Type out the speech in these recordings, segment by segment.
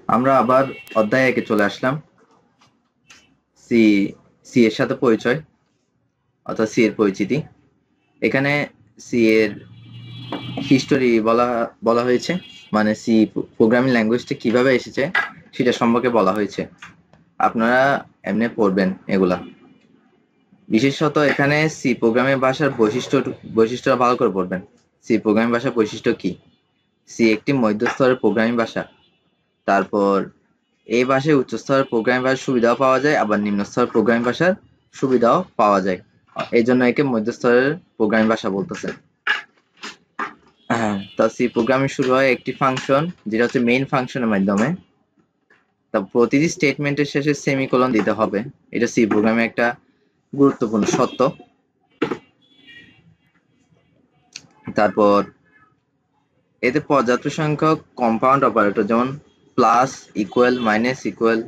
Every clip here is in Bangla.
আমরা আবার অধ্যায় 1-এ চলে আসলাম। সি সি এর সাথে পরিচয় অর্থাৎ সি এর পরিচিতি। এখানে সি এর হিস্টোরি বলা হয়েছে, মানে সি প্রোগ্রামিং ল্যাঙ্গুয়েজটা কিভাবে এসেছে সেটা সম্পর্কে বলা হয়েছে। আপনারা এমনি পড়বেন এগুলা। বিশেষত এখানে সি প্রোগ্রামিং ভাষার বৈশিষ্ট্য ভালো করে পড়বেন। সি প্রোগ্রামিং ভাষার বৈশিষ্ট্য কি? সি একটি মধ্যস্তরের প্রোগ্রামিং ভাষা। তারপর এই ভাষায় উচ্চ স্তরের প্রোগ্রামিং ভাষার সুবিধাও পাওয়া যায়, আবার নিম্ন স্তরের প্রোগ্রামিং ভাষার সুবিধাও পাওয়া যায়। এই জন্য একে মধ্যস্তরের প্রোগ্রামিং ভাষা বলতেছে। হ্যাঁ, তা সি প্রোগ্রামিং শুরু হয় একটি ফাংশন, যেটা হচ্ছে মেইন ফাংশনের মাধ্যমে। তা প্রতিটি স্টেটমেন্টের শেষে সেমিকোলন দিতে হবে। এটা সি প্রোগ্রামে একটা গুরুত্বপূর্ণ সত্য। তারপর এতে পর্যাপ্ত সংখ্যক কম্পাউন্ড অপারেটর যেমন প্লাস, ইকুয়াল, মাইনাস, ইকুয়াল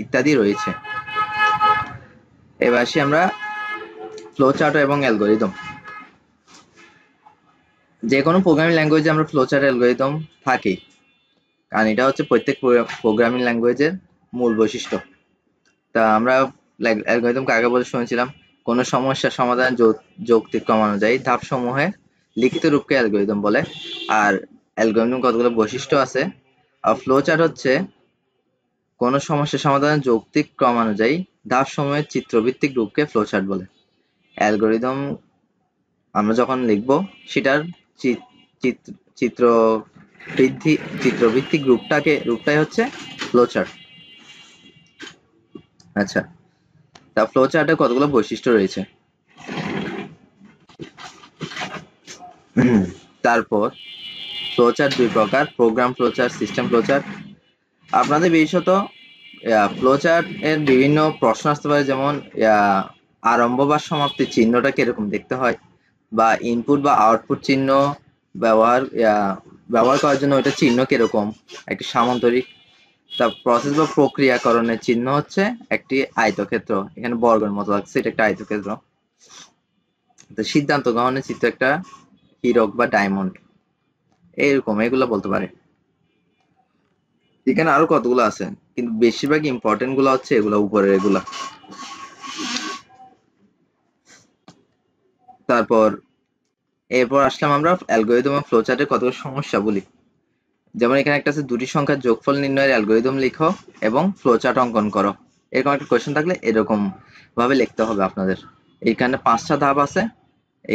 ইত্যাদি রয়েছে। এবার আসি আমরা ফ্লো চার্ট এবং অ্যালগরিদম। যে কোনো প্রোগ্রামিং ল্যাঙ্গুয়েজে আমরা ফ্লো চার্ট অ্যালগরিদম থাকেই, কারণ এটা হচ্ছে প্রত্যেক প্রোগ্রামিং ল্যাঙ্গুয়েজের মূল বৈশিষ্ট্য। তা আমরা অ্যালগরিদম কাকে বলে শুনেছিলাম? কোনো সমস্যার সমাধান যৌক্তিক ক্রম অনুযায়ী ধাপসমূহে লিখিত রূপকে অ্যালগরিদম বলে। আর অ্যালগরিদম কতগুলো বৈশিষ্ট্য আছে। আর ফ্লো চার্ট হচ্ছে কোনো সমস্যার সমাধান যৌক্তিক ক্রম অনুযায়ী ধাপসমূহের চিত্রভিত্তিক রূপকে ফ্লো চার্ট বলে। অ্যালগরিদম আমরা যখন লিখব সেটার চিত্রভিত্তিক রূপটাই হচ্ছে ফ্লো চার্ট। আচ্ছা, তা ফ্লো চার্টে কতগুলো বৈশিষ্ট্য রয়েছে। তারপর ফ্লো চার্ট দুই প্রকার: program flow chart, system flow chart. আপনাদের বিশেষত ফ্লো চার্ট এর বিভিন্ন প্রশ্ন আসতে পারে, যেমন আরম্ভ বা সমাপ্তির চিহ্নটা কিরকম দেখতে হয়, বা ইনপুট বা আউটপুট চিহ্ন ব্যবহার করার জন্য ওইটা চিহ্ন কিরকম, একটি সামান্তরিক। তা প্রসেস বা প্রক্রিয়াকরণের চিহ্ন হচ্ছে একটি আয়তক্ষেত্র, এখানে বর্গের মতো লাগছে, এটা একটা আয়তক্ষেত্র। তো সিদ্ধান্ত গ্রহণের চিত্র একটা হীরক বা ডায়মন্ড, এরকম এগুলো বলতে পারে। এখানে আরো কতগুলো আছে, কিন্তু বেশিরভাগ ইম্পর্টেন্ট গুলো হচ্ছে এগুলো উপরের এগুলা। তারপর এরপর আসলাম আমরা অ্যালগরিদম এবং ফ্লোচার্টের কতগুলো সমস্যা বলি। যেমন এখানে একটা আছে, দুটি সংখ্যার যোগফল নির্ণয়ের অ্যালগরিদম লিখো এবং ফ্লোচার্ট অঙ্কন করো। এরকম একটা কোয়েশ্চেন থাকলে এরকম ভাবে লিখতে হবে আপনাদের। এখানে 5টা ধাপ আছে,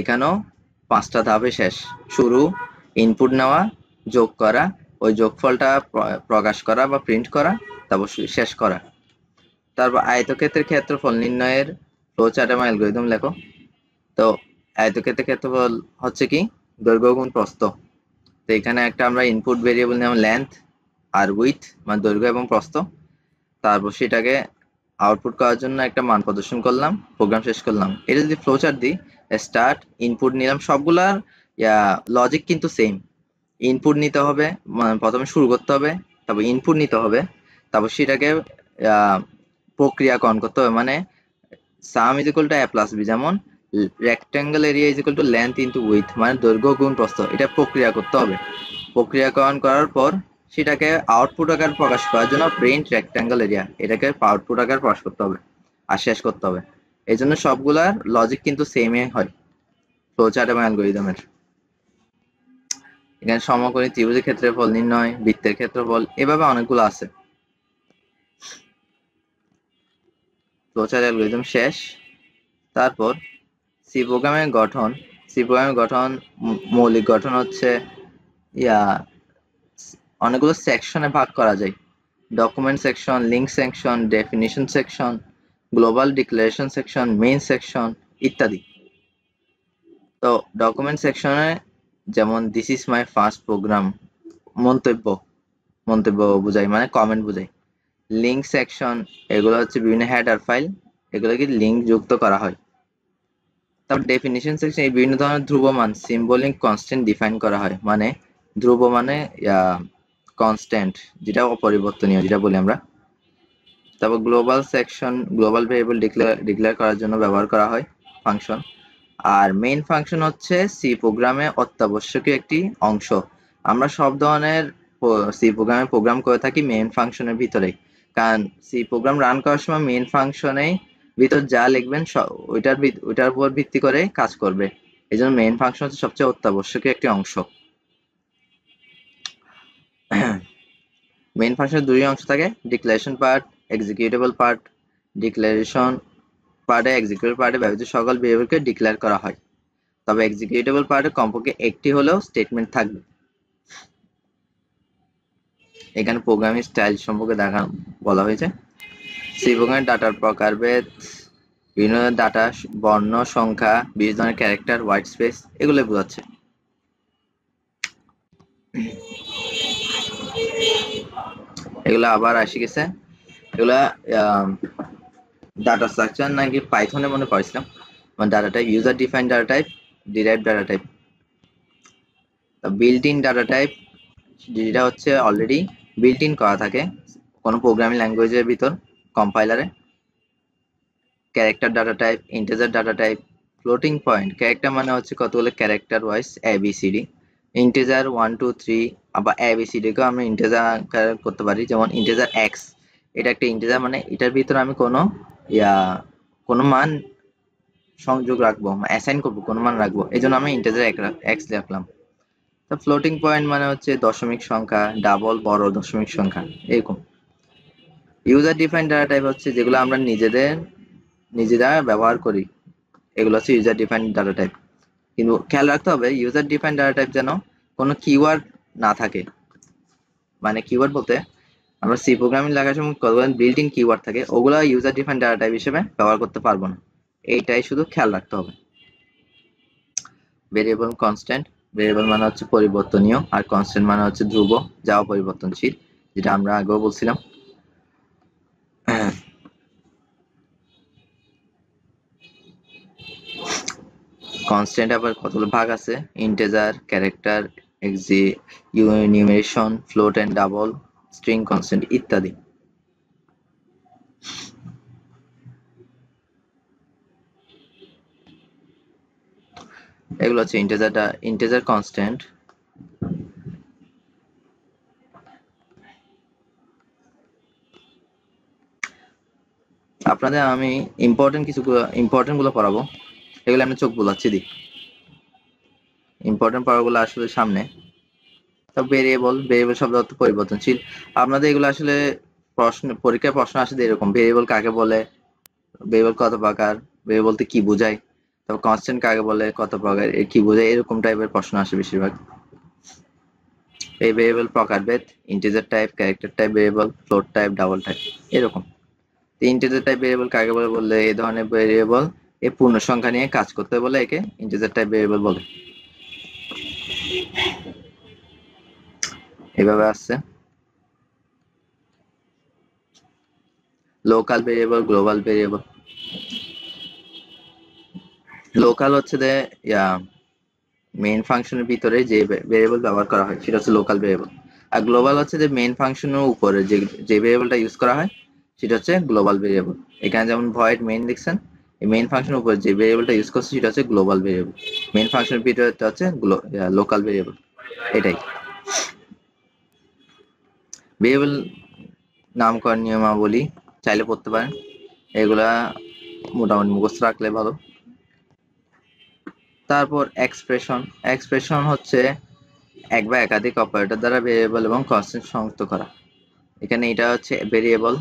এখানেও 5টা ধাপে শেষ। শুরু, ইনপুট নেওয়া, যোগ করা, ওই যোগফলটা প্রকাশ করা বা প্রিন্ট করা, তারপর শেষ করা। তারপর আয়তক্ষেত্রের ক্ষেত্রফল নির্ণয়ের ফ্লোচার্ট এবং অ্যালগরিদম লেখো। তো আয়তক্ষেত্রের ক্ষেত্রফল হচ্ছে কি দৈর্ঘ্য গুণ প্রস্থ। তো এখানে একটা আমরা ইনপুট ভেরিয়েবল নিলাম লেন্থ আর উইথ, মানে দৈর্ঘ্য এবং প্রস্থ। তারপর সেটাকে আউটপুট করার জন্য একটা মান প্রদর্শন করলাম, প্রোগ্রাম শেষ করলাম। এটা যদি ফ্লোচার্ট দিই, স্টার্ট, ইনপুট নিলাম, সবগুলার লজিক কিন্তু সেম। ইনপুট নিতে হবে, প্রথমে শুরু করতে হবে, তারপর ইনপুট নিতে হবে, তারপর সেটাকে প্রক্রিয়াকরণ করতে হবে, মানে সাম is equal two a plus b, যেমন rectangle area is equal two length into with, মানে দৈর্ঘ্য গুণ প্রস্থ। এটা প্রক্রিয়া করতে হবে। প্রক্রিয়াকরণ করার পর সেটাকে আউটপুট আকার প্রকাশ করার জন্য প্রিন্ট রেক্টেঙ্গেল এরিয়া, এটাকে আউটপুট আকার প্রকাশ করতে হবে আর শেষ করতে হবে। এই জন্য সবগুলার লজিক কিন্তু সেমই হয় ফ্লোচার্ট এবং অ্যালগরিদমের। এখানে সমকোণী ত্রিভুজের ক্ষেত্রফল নির্ণয়, বৃত্তের ক্ষেত্রফল, এভাবে অনেকগুলো আছে। ফ্লোচার্ট অ্যালগরিদম শেষ। তারপর সি প্রোগ্রামের গঠন। সি প্রোগ্রামের গঠন, মৌলিক গঠন হচ্ছে অনেকগুলো সেকশনে ভাগ করা যায়: document section, link section, definition section, global declaration section, main section ইত্যাদি। তো ডকুমেন্ট সেকশনে যেমন this is my first program, মন্তব্য বোঝায়, মানে কমেন্ট বোঝায়। লিঙ্ক সেকশন, এগুলো হচ্ছে বিভিন্ন হেডার ফাইল, এগুলোকে লিঙ্ক যুক্ত করা হয়। তারপর ডেফিনিশন সেকশন, এই বিভিন্ন ধরনের ধ্রুবমান সিম্বলিক কনস্ট্যান্ট ডিফাইন করা হয়, মানে ধ্রুব মানে কনস্ট্যান্ট, যেটা অপরিবর্তনীয় যেটা বলি আমরা। তারপর global section, global variable declare করার জন্য ব্যবহার করা হয় ফাংশন। আর মেইন ফাংশন হচ্ছে সি প্রোগ্রামে অত্যাবশ্যকীয় একটি অংশ। আমরা সব ধরনের সি প্রোগ্রামে প্রোগ্রাম করে থাকি মেইন ফাংশনের ভিতরে, কারণ সি প্রোগ্রাম রান করার সময় মেইন ফাংশনে ভিতর যা লিখবেন ওইটার উপর ভিত্তি করে কাজ করবে। এই জন্য মেইন ফাংশন হচ্ছে সবচেয়ে অত্যাবশ্যকীয় একটি অংশ। মেইন ফাংশনের দুই অংশ থাকে, declaration part, executable part. Declaration পার্টে এক্সিকিউটেবল পার্টে ব্যবহৃত সকল ভেরিয়েবলকে ডিক্লেয়ার করা হয়, তবে এক্সিকিউটেবল পার্টে কমপক্ষে একটি হলেও স্টেটমেন্ট থাকবে। এখানে প্রোগ্রামিং স্টাইল সম্পর্কে বলা হয়েছে। সি প্রোগ্রামের ডাটার প্রকারভেদ, বিভিন্ন ডাটা, বর্ণ, সংখ্যা, বিভিন্ন ধরনের ক্যারেক্টার, হোয়াইট স্পেস, এগুলো বোঝাচ্ছে। এগুলো আবার আসি গেছে, এগুলা ডাটা স্ট্রাকচার নাকি পাইথনে মনে পড়েছিলাম, data type, user define data type, derived data type. Built in data type যেটা হচ্ছে অলরেডি বিল্ট ইন করা থাকে কোনো প্রোগ্রামিং ল্যাঙ্গুয়েজের ভিতর, কম্পাইলারে। Character data type, integer data type, floating point. Character মানে হচ্ছে কতগুলো ক্যারেক্টার ওয়াইজ ABCD, ইন্টিজার 1 2 3, আবার ABCD কেও আমরা ইন্টিজার করতে পারি, যেমন ইন্টিজার x, এটা একটা ইন্টিজার, মানে এটার ভিতরে আমি কোনো মান সংযোগ রাখবো, অ্যাসাইন করবো, কোনো মান রাখবো, এই জন্য আমি ইন্টিজার x রাখলাম। তো ফ্লোটিং পয়েন্ট মানে হচ্ছে দশমিক সংখ্যা, ডাবল, বড় দশমিক সংখ্যা, এরকম। ইউজার ডিফাইন ডাটা টাইপ হচ্ছে যেগুলো আমরা নিজেরা ব্যবহার করি, এগুলো হচ্ছে ইউজার ডিফাইন ডাটা টাইপ। কিন্তু খেয়াল রাখতে হবে ইউজার ডিফাইন ডাটা টাইপ যেন কোনো কিওয়ার্ড না থাকে। মানে কিওয়ার্ড বলতে আমরা সি প্রোগ্রামিং লেখার সময় কতগুলো বিল্ট ইন কিওয়ার্ড থাকে, ওগুলো ইউজার ডিফাইন ডাটা টাইপ হিসেবে ব্যবহার করতে পারবো না, এইটাই শুধু খেয়াল রাখতে হবে। ভেরিয়েবল কনস্ট্যান্ট, ভেরিয়েবল মানে হচ্ছে পরিবর্তনীয়, আর কনস্ট্যান্ট মানে হচ্ছে ধ্রুব, যা পরিবর্তনশীল, যেটা আমরা আগেও বলছিলাম। কনস্ট্যান্ট আবার কতগুলো ভাগ আছে, integer, character, numeration, float and double, string constant ইত্যাদি। এগুলো হচ্ছে ইন্টিজার কনস্ট্যান্ট। আপনাদের আমি ইম্পর্টেন্ট গুলো পড়াবো, এগুলো আমি চোখ বোলাচ্ছি দিই, ইম্পর্টেন্ট পড়াগুলো আসলে সামনে। তো ভেরিয়েবল শব্দ অর্থ পরিবর্তনশীল। আপনাদের এগুলো আসলে পরীক্ষায় প্রশ্ন আসে এরকম, ভেরিয়েবল কাকে বলে, ভেরিয়েবল কত প্রকার, ভেরিয়েবল বলতে কি বোঝায়, তারপর কনস্ট্যান্ট কাকে বলে, কত প্রকার, কি বোঝায়, এরকম টাইপের প্রশ্ন আসে বেশিরভাগ। এই ভেরিয়েবল প্রকারভেদ, integer type, character type variable, float type, double type, এরকম। ইন্টিজার টাইপ ভেরিয়েবল কাকে বলে বললে, এই ধরনের ভেরিয়েবল এই পূর্ণ সংখ্যা নিয়ে কাজ করতে বলে একে ইন্টিজার টাইপ ভেরিয়েবল বলে। এভাবে আসছে local variable, global variable. Local হচ্ছে যে মেইন ফাংশনের ভিতরে যে ভেরিয়েবল ব্যবহার করা হয় সেটা হচ্ছে লোকাল ভেরিয়েবল, আর গ্লোবাল হচ্ছে যে মেইন ফাংশনের উপরে যে ভেরিয়েবলটা ইউজ করা হয় সেটা হচ্ছে গ্লোবাল ভেরিয়েবল। এখানে যেমন ভয়েড মেইন দেখছেন, এই মেইন ফাংশনের উপরে যে ভেরিয়েবলটা ইউজ করছে সেটা হচ্ছে গ্লোবাল ভেরিয়েবল, মেইন ফাংশনের ভিতরে হচ্ছে লোকাল ভেরিয়েবল। এটাই ভেরিয়েবল নামকরণ নিয়মাবলী, চাইলে পড়তে পারেন, এগুলা মোটামুটি মুখস্থ রাখলে ভালো। তারপর এক্সপ্রেশন হচ্ছে এক বা একাধিক অপারেটর দ্বারা ভেরিয়েবল এবং কনস্ট্যান্ট সংযুক্ত করা। এখানে এটা হচ্ছে ভেরিয়েবল,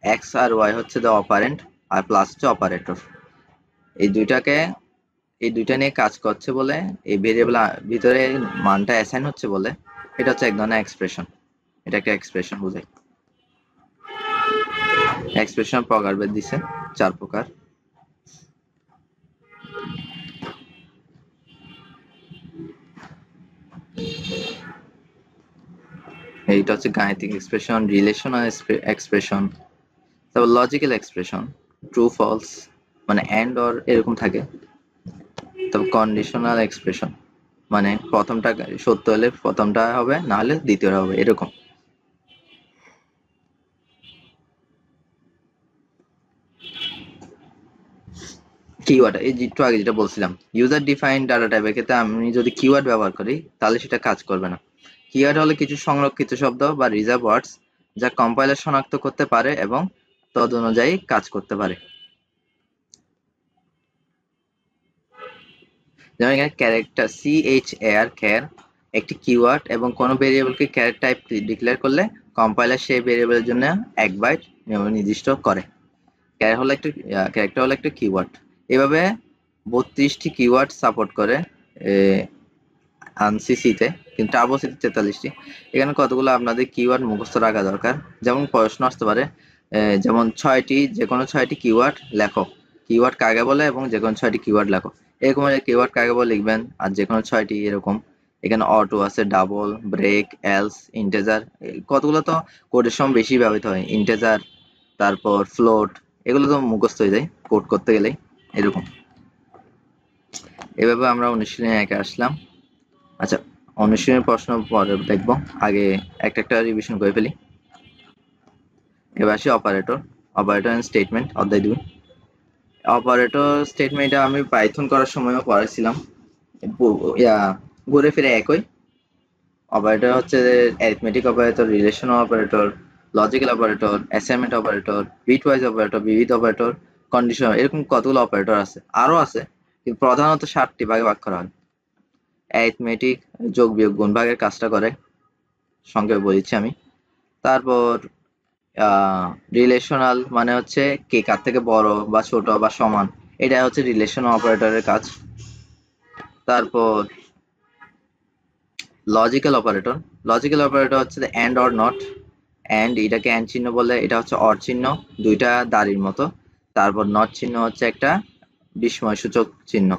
এক্স আর ওয়াই হচ্ছে দ্য অপারেন্ট, আর প্লাস হচ্ছে অপারেটর। এই দুইটা নিয়ে কাজ করছে বলে, এই ভেরিয়েবল ভিতরে মানটা অ্যাসাইন হচ্ছে বলে এটা হচ্ছে এক ধরনের এক্সপ্রেশন। এটা একটা এক্সপ্রেশন বোঝায়। এক্সপ্রেশন প্রকারভেদ দিছে 4 প্রকার। এইটা হচ্ছে গাণিতিক এক্সপ্রেশন, রিলেশনাল এক্সপ্রেশন, তারপর লজিক্যাল এক্সপ্রেশন, ট্রু ফলস মানে এন্ড অর এরকম থাকে, তারপর কন্ডিশনাল এক্সপ্রেশন মানে প্রথমটা সত্য হলে প্রথমটা হবে, না হলে দ্বিতীয়টা হবে, এরকম। কিওয়ার্ড, এই একটু আগে যেটা বলছিলাম ইউজার ডিফাইন্ড ডাটা টাইপের ক্ষেত্রে আমি যদি কিওয়ার্ড ব্যবহার করি তাহলে সেটা কাজ করবে না। কিওয়ার্ড হলো কিছু সংরক্ষিত শব্দ বা রিজার্ভ ওয়ার্ডস যা কম্পাইলার শনাক্ত করতে পারে এবং তদ অনুযায়ী কাজ করতে পারে। যেমন এখানে ক্যারেক্টার CHAR ক্যার একটি কিওয়ার্ড এবং কোনো ভেরিয়েবলকে ক্যারেক্টার টাইপ ডিক্লেয়ার করলে কম্পাইলার সেই ভেরিয়েবলের জন্য 1 বাইট নির্দিষ্ট করে। ক্যারেক্টার হলো একটা কিওয়ার্ড। এভাবে 32টি কিওয়ার্ড সাপোর্ট করে আনসিসিতে, কিন্তু টার্বোসিতে 43টি। এখানে কতগুলো আপনাদের কিওয়ার্ড মুখস্থ রাখা দরকার। যেমন প্রশ্ন আসতে পারে যেমন 6টি, যে কোনো 6টি কিওয়ার্ড লেখো, কিওয়ার্ড কাকে বলে এবং যে কোনো 6টি কিওয়ার্ড লেখো। এরকম কিওয়ার্ড কাকে বলে লিখবেন, আর যে কোনো 6টি এরকম। এখানে অটো আছে, ডাবল, ব্রেক, এলস, ইন্টেজার, কতগুলো তো কোডের সময় বেশি ব্যবহৃত হয়। ইন্টেজার, তারপর ফ্লোট, এগুলো তো মুখস্থ হয়ে যায় কোড করতে গেলেই এরকম। এভাবে আমরা অনুশীলনী 1-এ আসলাম। আচ্ছা, অনুশীলনের প্রশ্ন পরে দেখবো, আগে একটা রিভিশন করে ফেলি। এবার আসি অপারেটর এন্ড স্টেটমেন্ট, অধ্যায় 2। অপারেটর স্টেটমেন্টটা আমি পাইথন করার সময়ও পড়াইছিলাম, ঘুরে ফিরে একই। অপারেটর হচ্ছে arithmetic operator, relational operator, logical operator, assignment operator, bitwise operator, বিবিধ অপারেটর, কন্ডিশনাল, এরকম কতগুলো অপারেটর আছে, আরো আছে, কিন্তু প্রধানত 7টি ভাগে ভাগ করা হয়। অ্যারিথমেটিক, যোগ বিয়োগ গুণ ভাগের কাজটা করে, সংক্ষেপে বলেছি আমি। তারপর রিলেশনাল মানে হচ্ছে কে কার থেকে বড় বা ছোট বা সমান, এটা হচ্ছে রিলেশনাল অপারেটরের কাজ। তারপর লজিক্যাল অপারেটর হচ্ছে এন্ড অর নট। এন্ড, এটাকে এন্ড চিহ্ন বলে, এটা হচ্ছে অর চিহ্ন, দুইটা দাড়ির মতো। তারপর নট চিহ্ন হচ্ছে একটা বিস্ময়সূচক চিহ্ন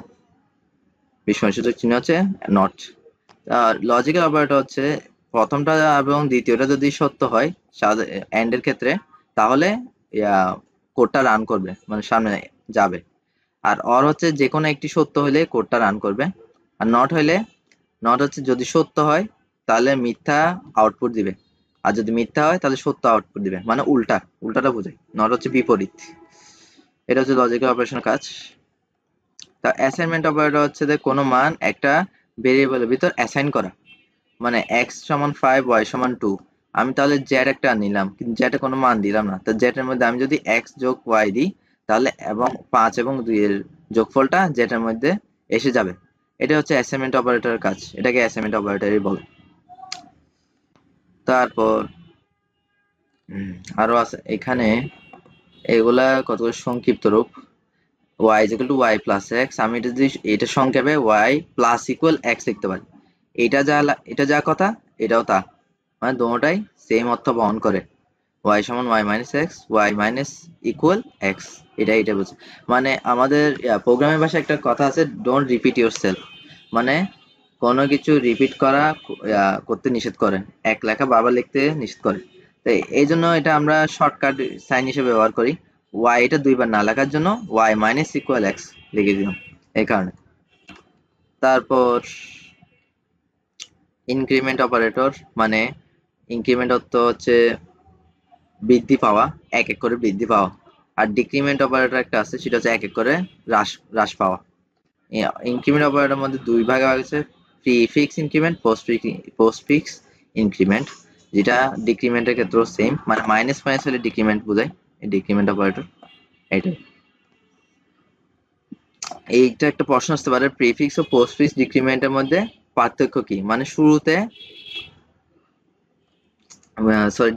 হচ্ছে নট। লজিক্যাল অপারেটর হচ্ছে প্রথমটা এবং দ্বিতীয়টা যদি সত্য হয় এন্ড এর ক্ষেত্রে, তাহলে কোডটা রান করবে, মানে সামনে যাবে। আর অর হচ্ছে যে কোনো একটি সত্য হলে কোডটা রান করবে। আর নট হচ্ছে যদি সত্য হয় তাহলে মিথ্যা আউটপুট দিবে, আর যদি মিথ্যা হয় তাহলে সত্য আউটপুট দিবে, মানে উল্টাটা বোঝায়। নট হচ্ছে বিপরীত। এটা হচ্ছে লজিক্যাল অপারেশনের কাজ। তা অ্যাসাইনমেন্ট অপারেটর হচ্ছে যে কোনো মান একটা ভেরিয়েবলের ভিতর অ্যাসাইন করা, মানে x সমান 5, y সমান 2। আমি তাহলে z একটা নিলাম, কিন্তু z এর কোনো মান দিলাম না, তো z এর মধ্যে আমি যদি x যোগ y দিই, তাহলে এবং 5 এবং 2 এর যোগফলটা z এর মধ্যে এসে যাবে। এটা হচ্ছে অ্যাসাইনমেন্ট অপারেটরের কাজ, এটাকে অ্যাসাইনমেন্ট অপারেটরই বলে। তারপর আরো আছে এখানে, এগুলা কতগুলো সংক্ষিপ্ত রূপ। y is equal to y plus x, আমি যদি এটা সংক্ষেপে y plus equal x লিখতে পারি। এটা যা কথা, এটাও তা, মানে দুটোটাই সেম অর্থ বহন করে। y সমান y minus x, y minus equal x, এটা বলছে। মানে আমাদের প্রোগ্রামের ভাষায় একটা কথা আছে, ডোন্ট রিপিট ইউর সেলফ, মানে কোনো কিছু রিপিট করতে নিষেধ করে, এক লেখা বারবার লিখতে নিষেধ করে। তো এই জন্য এটা আমরা শর্টকাট সাইন হিসেবে ব্যবহার করি। y এটা দুইবার না লেখার জন্য y minus equal x লিখে দিলাম, এই কারণে। তারপর ইনক্রিমেন্ট অপারেটর, মানে ইনক্রিমেন্ট অর্থ হচ্ছে বৃদ্ধি পাওয়া, এক এক করে বৃদ্ধি পাওয়া। আর ডিক্রিমেন্ট অপারেটর একটা আছে, সেটা হচ্ছে এক এক করে হ্রাস পাওয়া। ইনক্রিমেন্ট অপারেটরের মধ্যে দুই ভাগে আছে, প্রিফিক্স ইনক্রিমেন্ট, পোস্টফিক্স ইনক্রিমেন্ট, যেটা ডিক্রিমেন্টের ক্ষেত্রেও সেম, মানে মাইনাস হলে ডিক্রিমেন্ট বোঝায় এই ডিক্রিমেন্ট অপারেটর। এইটাই, এইটা একটা প্রশ্ন আসতে পারে, প্রিফিক্স ও পোস্টফিক্স ডিক্রিমেন্টের মধ্যে পার্থক্য কি, মানে শুরুতে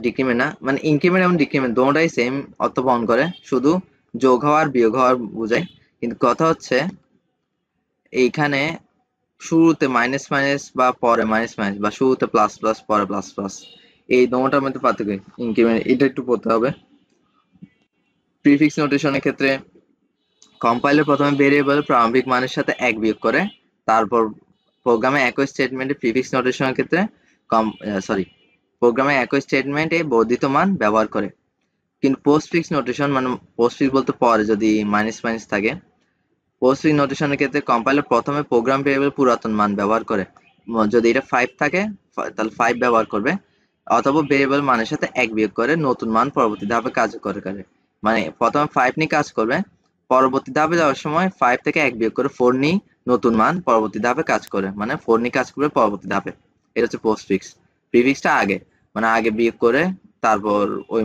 ডিক্রিমেন্ট না, মানে ইনক্রিমেন্ট এবং ডিক্রিমেন্ট দুটোটাই সেম অর্থ বহন করে, শুধু যোগ হওয়ার বিয়োগ হওয়ার বোঝায়। কিন্তু কথা হচ্ছে এইখানে শুরুতে মাইনাস বা পরে মাইনাস বা শুরুতে প্লাস পরে প্লাস, এই দুটোটার মধ্যে পার্থক্য। ইনক্রিমেন্ট এটা একটু পড়তে হবে। প্রিফিক্স নোটেশনের ক্ষেত্রে কম্পাইলার প্রথমে ভেরিয়েবল প্রারম্ভিক মানের সাথে 1 বিয়োগ করে, তারপর প্রোগ্রামে একই স্টেটমেন্টে প্রিফিক্স নোটেশনের ক্ষেত্রে প্রোগ্রামে একই স্টেটমেন্টে বর্ধিত মান ব্যবহার করে। কিন্তু পোস্টফিক্স নোটেশন, মানে পোস্টফিক্স বলতে পরে যদি মাইনাস থাকে, পোস্টফিক্স নোটেশনের ক্ষেত্রে কম্পাইলার প্রথমে প্রোগ্রাম ভেরিয়েবল পুরাতন মান ব্যবহার করে, যদি এটা 5 থাকে তাহলে 5 ব্যবহার করবে, অথবা ভেরিয়েবল মানের সাথে 1 বিয়োগ করে নতুন মান পরবর্তী ধাপে কার্যকর করে। মানে প্রথমে 5 নিয়ে কাজ করবে, পরবর্তী ধাপে যাওয়ার সময় 5 থেকে 1 বিয়োগ করে 4 নিয়ে নতুন মান পরবর্তী ধাপে কাজ করে, মানে 4 নিয়ে কাজ করবে পরবর্তী ধাপে। এটা হচ্ছে পোস্টফিক্স। প্রিফিক্সটা আগে, মানে আগে বিয়োগ করে তারপর ওই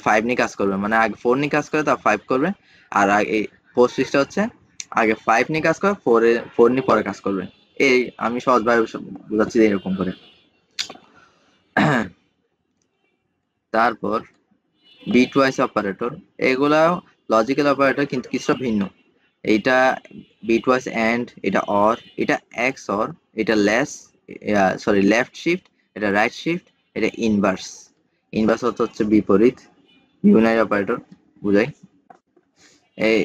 5 নিয়ে কাজ করবে, মানে আগে 4 নিয়ে কাজ করে তারপর 5 করবে। আর আগে পোস্টফিক্সটা হচ্ছে আগে 5 নিয়ে কাজ করে 4 নিয়ে পরে কাজ করবে। এই আমি সহজভাবে বোঝাচ্ছি এরকম করে। তারপর বিটওয়াইজ অপারেটর, এগুলা লজিক্যাল অপারেটর কিন্তু কিছুটা ভিন্ন। এইটা বিটওয়াইজ এন্ড, এটা অর, এটা এক্স অর, এটা লেস, সরি লেফট শিফট, এটা রাইট শিফট, এটা ইনভার্স। ইনভার্স হচ্ছে বিপরীত, ইউনারি অপারেটর বুঝাই। এই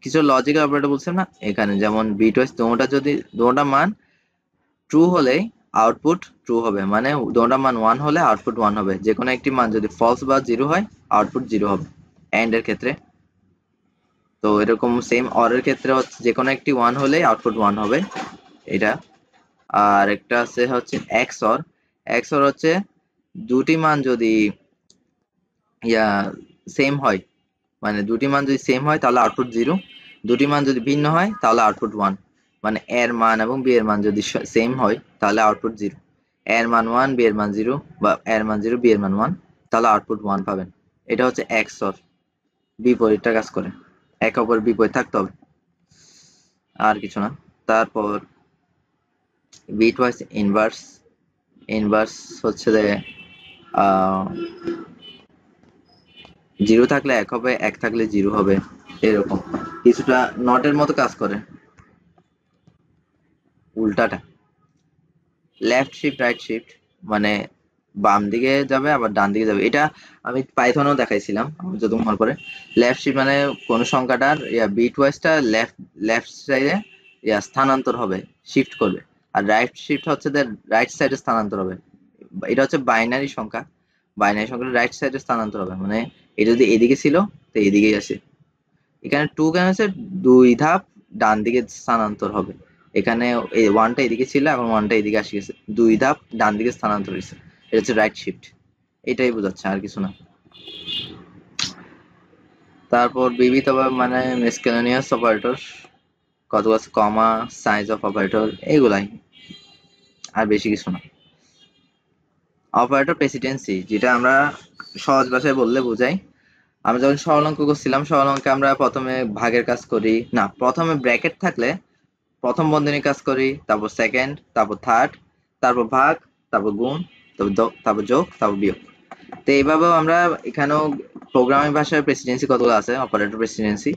কিছু লজিক্যাল অপারেটর বলছেন না এখানে, যেমন বিটওয়াইজ দোনোটা মান ট্রু হলে আউটপুট ট্রু হবে, মানে দোনোটা মান 1 হলে আউটপুট 1 হবে। যে কোনো একটি মান যদি ফলস বা 0 হয় আউটপুট 0 হবে এন্ড এর ক্ষেত্রে। তো এরকম সেম অর এর ক্ষেত্রে হচ্ছে যে কোনো একটি 1 হলে আউটপুট 1 হবে এটা। আর একটা আছে হচ্ছে এক্স অর। এক্স অর হচ্ছে দুটি মান যদি সেম হয়, মানে দুটি মান যদি সেম হয় তাহলে আউটপুট 0, দুটি মান যদি ভিন্ন হয় তাহলে আউটপুট 1। মানে এর মান এবং বি এর মান যদি সেম হয় তাহলে আউটপুট 0, এর মান 1 বি এর মান 0, বা এর মান 0 বি এর মান 1, তাহলে আউটপুট 1 পাবেন। এটা হচ্ছে এক্সঅর, বিপরীতটা কাজ করে, এক অপর বিপরীত থাকতে হবে, আর কিছু না। তারপর বিটওয়াইজ ইনভার্স। ইনভার্স হচ্ছে যে 0 থাকলে 1 হবে, 1 থাকলে 0 হবে, এরকম কিছুটা নটের মতো কাজ করে, উল্টাটা। লেফট শিফট রাইট শিফট, মানে বাম দিকে যাবে আবার ডান দিকে যাবে। এটা আমি পাইথনেও দেখাইছিলাম আমার যত মনে পড়ে। লেফট শিফট মানে কোন সংখ্যাটার বিট ওয়াইজটা লেফট লেফট সাইডে স্থানান্তর হবে, শিফট করবে। আর রাইট শিফট হচ্ছে রাইট সাইডে স্থানান্তর হবে। এটা হচ্ছে বাইনারি সংখ্যা, বাইনারি সংখ্যাটা রাইট সাইডে স্থানান্তর হবে, মানে এটা যদি এদিকে ছিল তো এদিকেই আসে। এখানে 2 কেন আছে, 2 ধাপ ডান দিকে স্থানান্তর হবে। এখানে এই 1টা এদিকে ছিল, এখন 1টা এদিকে আসে গেছে, 2 ধাপ ডান দিকে স্থানান্তর হয়েছে, এটা হচ্ছে রাইট শিফট। এটাই বোঝাচ্ছে, আর কিছু না। তারপর বিবিধ মানে মিসকেলেনিয়াস অপারেটর, কত আছে কমা, সাইজ অফ অপারেটর, এগুলাই, আর বেশি কিছু না। অপারেটর প্রেসিডেন্সি, যেটা আমরা সহজ ভাষায় বললে বোঝাই, আমরা যখন সরল অঙ্ক করছিলাম, সরল অঙ্কে আমরা প্রথমে ভাগের কাজ করি না, প্রথমে ব্র্যাকেট থাকলে প্রথম বন্ধনী কাজ করি, তারপর সেকেন্ড, তারপর থার্ড, তারপর ভাগ, তারপর গুণ, তারপর যোগ, তারপর বিয়োগ। তো এইভাবেও আমরা এখানেও প্রোগ্রামিং ভাষার প্রেসিডেন্সি কতগুলো আছে, অপারেটর প্রেসিডেন্সি,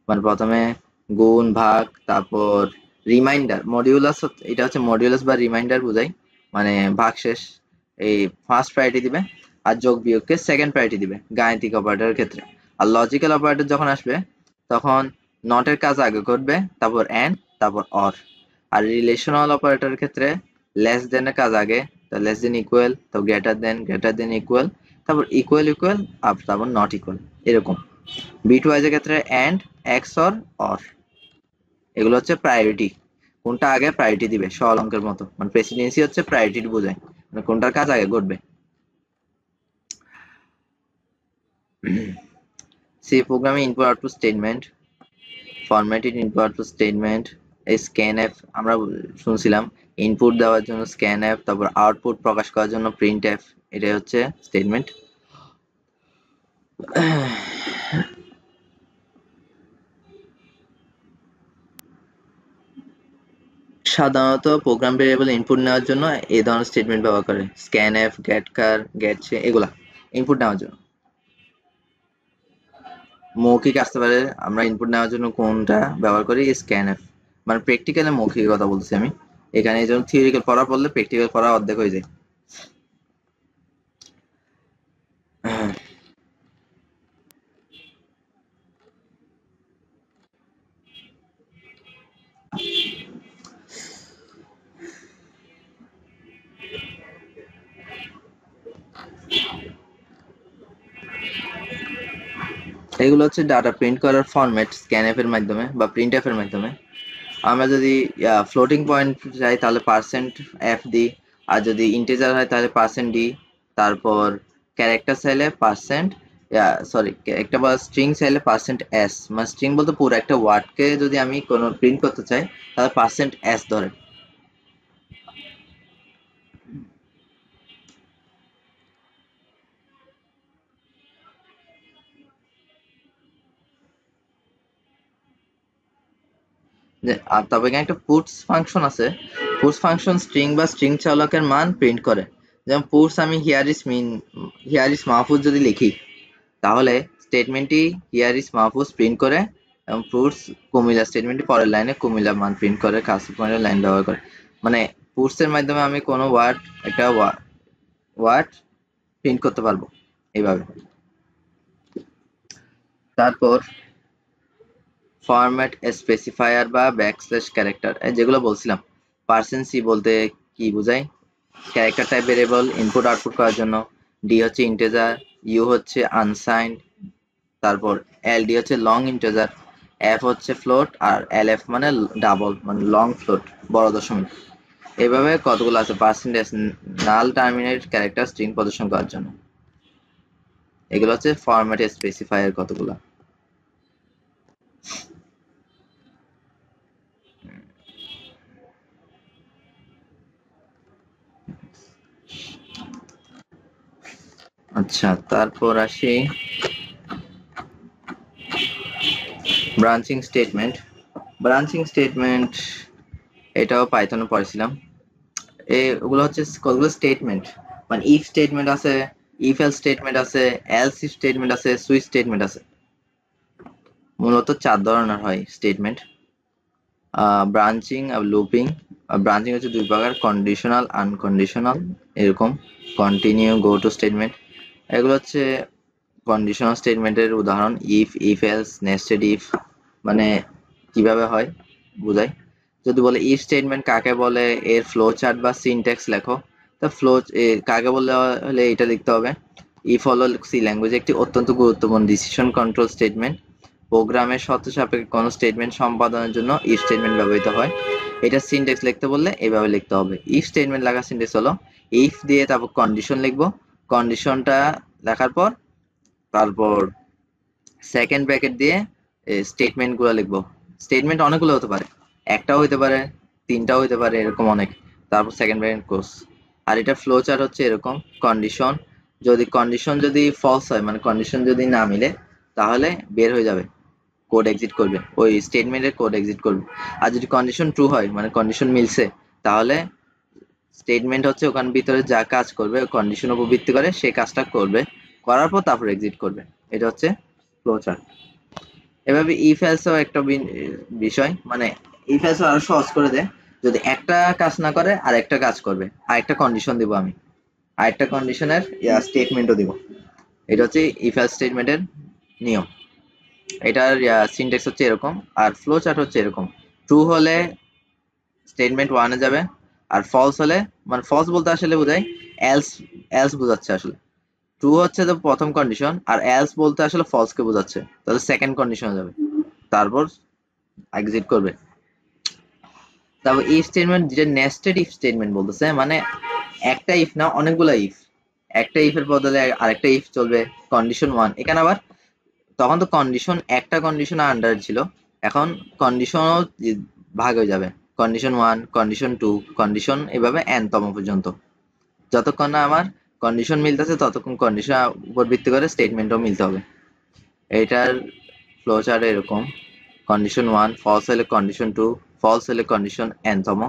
মানে প্রথমে গুণ ভাগ, তারপর রিমাইন্ডার, মডিউলাস, এটা হচ্ছে মডিউলাস বা রিমাইন্ডার বোঝাই, মানে ভাগশেষ এই ফার্স্ট প্রায়োরিটি দিবে, আর যোগ বিয়োগকে সেকেন্ড প্রায়োরিটি দিবে গাণিতিক অপারেটরের ক্ষেত্রে। আর লজিক্যাল অপারেটর যখন আসবে তখন নটের কাজ আগে করবে, তারপর এন্ড, তারপর অর। আর রিলেশনাল অপারেটরের ক্ষেত্রে লেস দেন এর কাজ আগে, লেস দেন ইকুয়াল, তো গ্রেটার দেন ইকুয়াল, তারপর ইকুয়াল ইকুয়াল, তারপর নট ইকুয়াল, এরকম। বিট ওয়াইজের ক্ষেত্রে এন্ড, এক্স অর, এগুলো হচ্ছে প্রায়োরিটি, কোনটা আগে প্রায়োরিটি দিবে, সরল অঙ্কের মতো, মানে প্রেসিডেন্সি হচ্ছে প্রায়োরিটি বোঝায়, মানে কোনটার কাজ আগে ঘটবে। সি প্রোগ্রামে input output statement, formatted input output statement, scanf আমরা শুনছিলাম, ইনপুট দেওয়ার জন্য স্ক্যানএফ, তারপর আউটপুট প্রকাশ করার জন্য প্রিন্টএফ, এটাই হচ্ছে স্টেটমেন্ট। সাধারণত প্রোগ্রাম ভেরিয়েবল ইনপুট নেওয়ার জন্য এই ধরনের স্টেটমেন্ট ব্যবহার করে, স্ক্যানএফ, গেটকার, গেটছে, এগুলা ইনপুট নেওয়ার জন্য। মৌখিক আসতে পারে, আমরা ইনপুট নেওয়ার জন্য কোনটা ব্যবহার করি, স্ক্যানএফ, মানে প্র্যাকটিক্যালে মৌখিক কথা বলছি আমি এখানে, এই জন্য থিওরিক্যাল পড়া পড়লে প্র্যাকটিক্যাল পড়া অর্ধেক হয়ে যায়। এগুলো হচ্ছে ডাটা প্রিন্ট করার ফরম্যাট, স্ক্যানএফ এর মাধ্যমে বা প্রিন্টএফ এর মাধ্যমে। আমরা যদি ফ্লোটিং পয়েন্ট চাই তাহলে পার্সেন্ট এফ দিই, আর যদি ইন্টিজার হয় তাহলে পার্সেন্ট ডি, তারপর ক্যারেক্টার চাইলে পার্সেন্ট, সরি একটা বা স্ট্রিং চাইলে পার্সেন্ট এস, মানে স্ট্রিং বলতে পুরো একটা ওয়ার্ডকে যদি আমি কোনো প্রিন্ট করতে চাই তাহলে পার্সেন্ট এস ধরে। আর তবে এখানে একটা পুটস ফাংশন আছে। পুটস ফাংশন স্ট্রিং বা স্ট্রিং চালকের মান প্রিন্ট করে। যেমন পুটস আমি হিয়ার ইজ মাহফুজ যদি লিখি, তাহলে স্টেটমেন্টটি হিয়ার ইজ মাহফুজ প্রিন্ট করে, এবং পুটস কুমিল্লা স্টেটমেন্টটি পরের লাইনে কুমিল্লা মান প্রিন্ট করে কাস্ট পয়েন্টের লাইন ব্যবহার করে। মানে পুটস এর মাধ্যমে আমি কোনো একটা ওয়ার্ড প্রিন্ট করতে পারবো এইভাবে। তারপর ফরম্যাট স্পেসিফায়ার বা ব্যাকস্ল্যাশ ক্যারেক্টার, যেগুলো বলছিলাম। %c বলতে কি বোঝায়? Character type variable input output করার জন্য। ডি হচ্ছে ইন্টিজার, ইউ হচ্ছে আনসাইন্ড, তারপর এল ডি হচ্ছে লং ইন্টিজার, এফ হচ্ছে ফ্লোট, আর এল এফ মানে ডাবল মানে লং ফ্লোট, বড় দশমিক। এইভাবে কতগুলো আছে পার্সেন্টেজ নাল টার্মিনেট ক্যারেক্টার স্ট্রিং প্রদর্শন করার জন্য। এগুলো হচ্ছে ফরম্যাট স্পেসিফায়ার কতগুলো। আচ্ছা, তারপর আসি ব্রাঞ্চিং স্টেটমেন্ট। ব্রাঞ্চিং স্টেটমেন্ট এটাও পাইথনে পড়েছিলাম। এগুলো হচ্ছে কতগুলো স্টেটমেন্ট, মানে ইফ স্টেটমেন্ট আছে, ইফ এলস স্টেটমেন্ট আছে, এলস ইফ স্টেটমেন্ট আছে, সুইচ স্টেটমেন্ট আছে। মূলত 4 ধরনের হয় স্টেটমেন্ট, ব্রাঞ্চিং আর লুপিং। ব্রাঞ্চিং হচ্ছে 2 প্রকার, কন্ডিশনাল, আনকন্ডিশনাল, এরকম। কন্টিনিউ, গো টু স্টেটমেন্ট, এগুলো হচ্ছে কন্ডিশনাল স্টেটমেন্টের উদাহরণ। ইফ এলস, নেস্টেড ইফ, মানে কিভাবে হয় বোঝায়। যদি বলে ইফ স্টেটমেন্ট কাকে বলে, এর ফ্লো চার্ট বা সিনট্যাক্স লেখো। তো কাকে বললে হলে এটা লিখতে হবে। ইফ হলো সি ল্যাঙ্গুয়েজে একটি অত্যন্ত গুরুত্বপূর্ণ ডিসিশন কন্ট্রোল স্টেটমেন্ট। প্রোগ্রামের শর্ত সাপেক্ষে কোনো স্টেটমেন্ট সম্পাদনের জন্য ইফ স্টেটমেন্ট ব্যবহৃত হয়। এটা সিনট্যাক্স লিখতে বললে এভাবে লিখতে হবে। ইফ স্টেটমেন্ট লেখার সিনট্যাক্স হলো ইফ দিয়ে তারপর কন্ডিশন লিখবো, কন্ডিশনটা লেখার পর তারপর সেকেন্ড ব্র্যাকেট দিয়ে স্টেটমেন্ট গুলো লিখবো। স্টেটমেন্ট অনেকগুলো হতে পারে, একটাও হইতে পারে, 3টাও হইতে পারে, এরকম অনেক। তারপর সেকেন্ড ব্র্যাকেট কোর্স। আর এটা ফ্লো চার্ট হচ্ছে এরকম। কন্ডিশন যদি ফলস হয়, মানে কন্ডিশন যদি না মিলে, তাহলে বের হয়ে যাবে, কোড এক্সিট করবে, ওই স্টেটমেন্টের কোড এক্সিট করবে। আর যদি কন্ডিশন ট্রু হয়, মানে কন্ডিশন মিলছে, তাহলে স্টেটমেন্ট হচ্ছে ওখানে ভিতরে যা কাজ করবে কন্ডিশন উপর ভিত্তি করে সেই কাজটা করবে, করার পর তারপর এক্সিট করবে। এটা হচ্ছে ফ্লো চার্ট। এভাবে ইফ এলসও একটা বিষয়, মানে ইফ এলস আরো সহজ করে দেয়। যদি একটা কাজ না করে আর একটা কাজ করবে, আর একটা কন্ডিশন দিব আমি, আর একটা কন্ডিশনের স্টেটমেন্টও দিব। এটা হচ্ছে ইফ এলস স্টেটমেন্টের নিয়ম। এটার সিনট্যাক্স হচ্ছে এরকম, আর ফ্লো চার্ট হচ্ছে এরকম। ট্রু হলে স্টেটমেন্ট 1 এ যাবে, আর ফলস হলে, মানে ফলস বলতে আসলে বোঝায় এলস, এলস বোঝাচ্ছে আসলে। ট্রু হচ্ছে তো প্রথম কন্ডিশন, আর এলস বলতে আসলে ফলস কে বোঝাচ্ছে, তাহলে সেকেন্ড কন্ডিশনে যাবে, তারপর এক্সিট করবে। তারপর ইফ স্টেটমেন্ট, যেটা নেস্টেড ইফ স্টেটমেন্ট বলতেছে, মানে একটা ইফ না, অনেকগুলো ইফ। একটা ইফের বদলে আরেকটা ইফ চলবে। কন্ডিশন 1 এখানে আবার, তখন তো কন্ডিশন একটা কন্ডিশন আন্ডার ছিল, এখন কন্ডিশনও ভাগ হয়ে যাবে। কন্ডিশন 1, কন্ডিশন 2, কন্ডিশন, এভাবে n তম পর্যন্ত। যতক্ষণ না আমার কন্ডিশন মিলতেছে ততক্ষণ কন্ডিশন উপর ভিত্তি করে স্টেটমেন্টও মিলতে হবে। এটার ফ্লো চার্ট এরকম। কন্ডিশন 1 ফলস হলে কন্ডিশন 2, ফলস হলে কন্ডিশন n তম,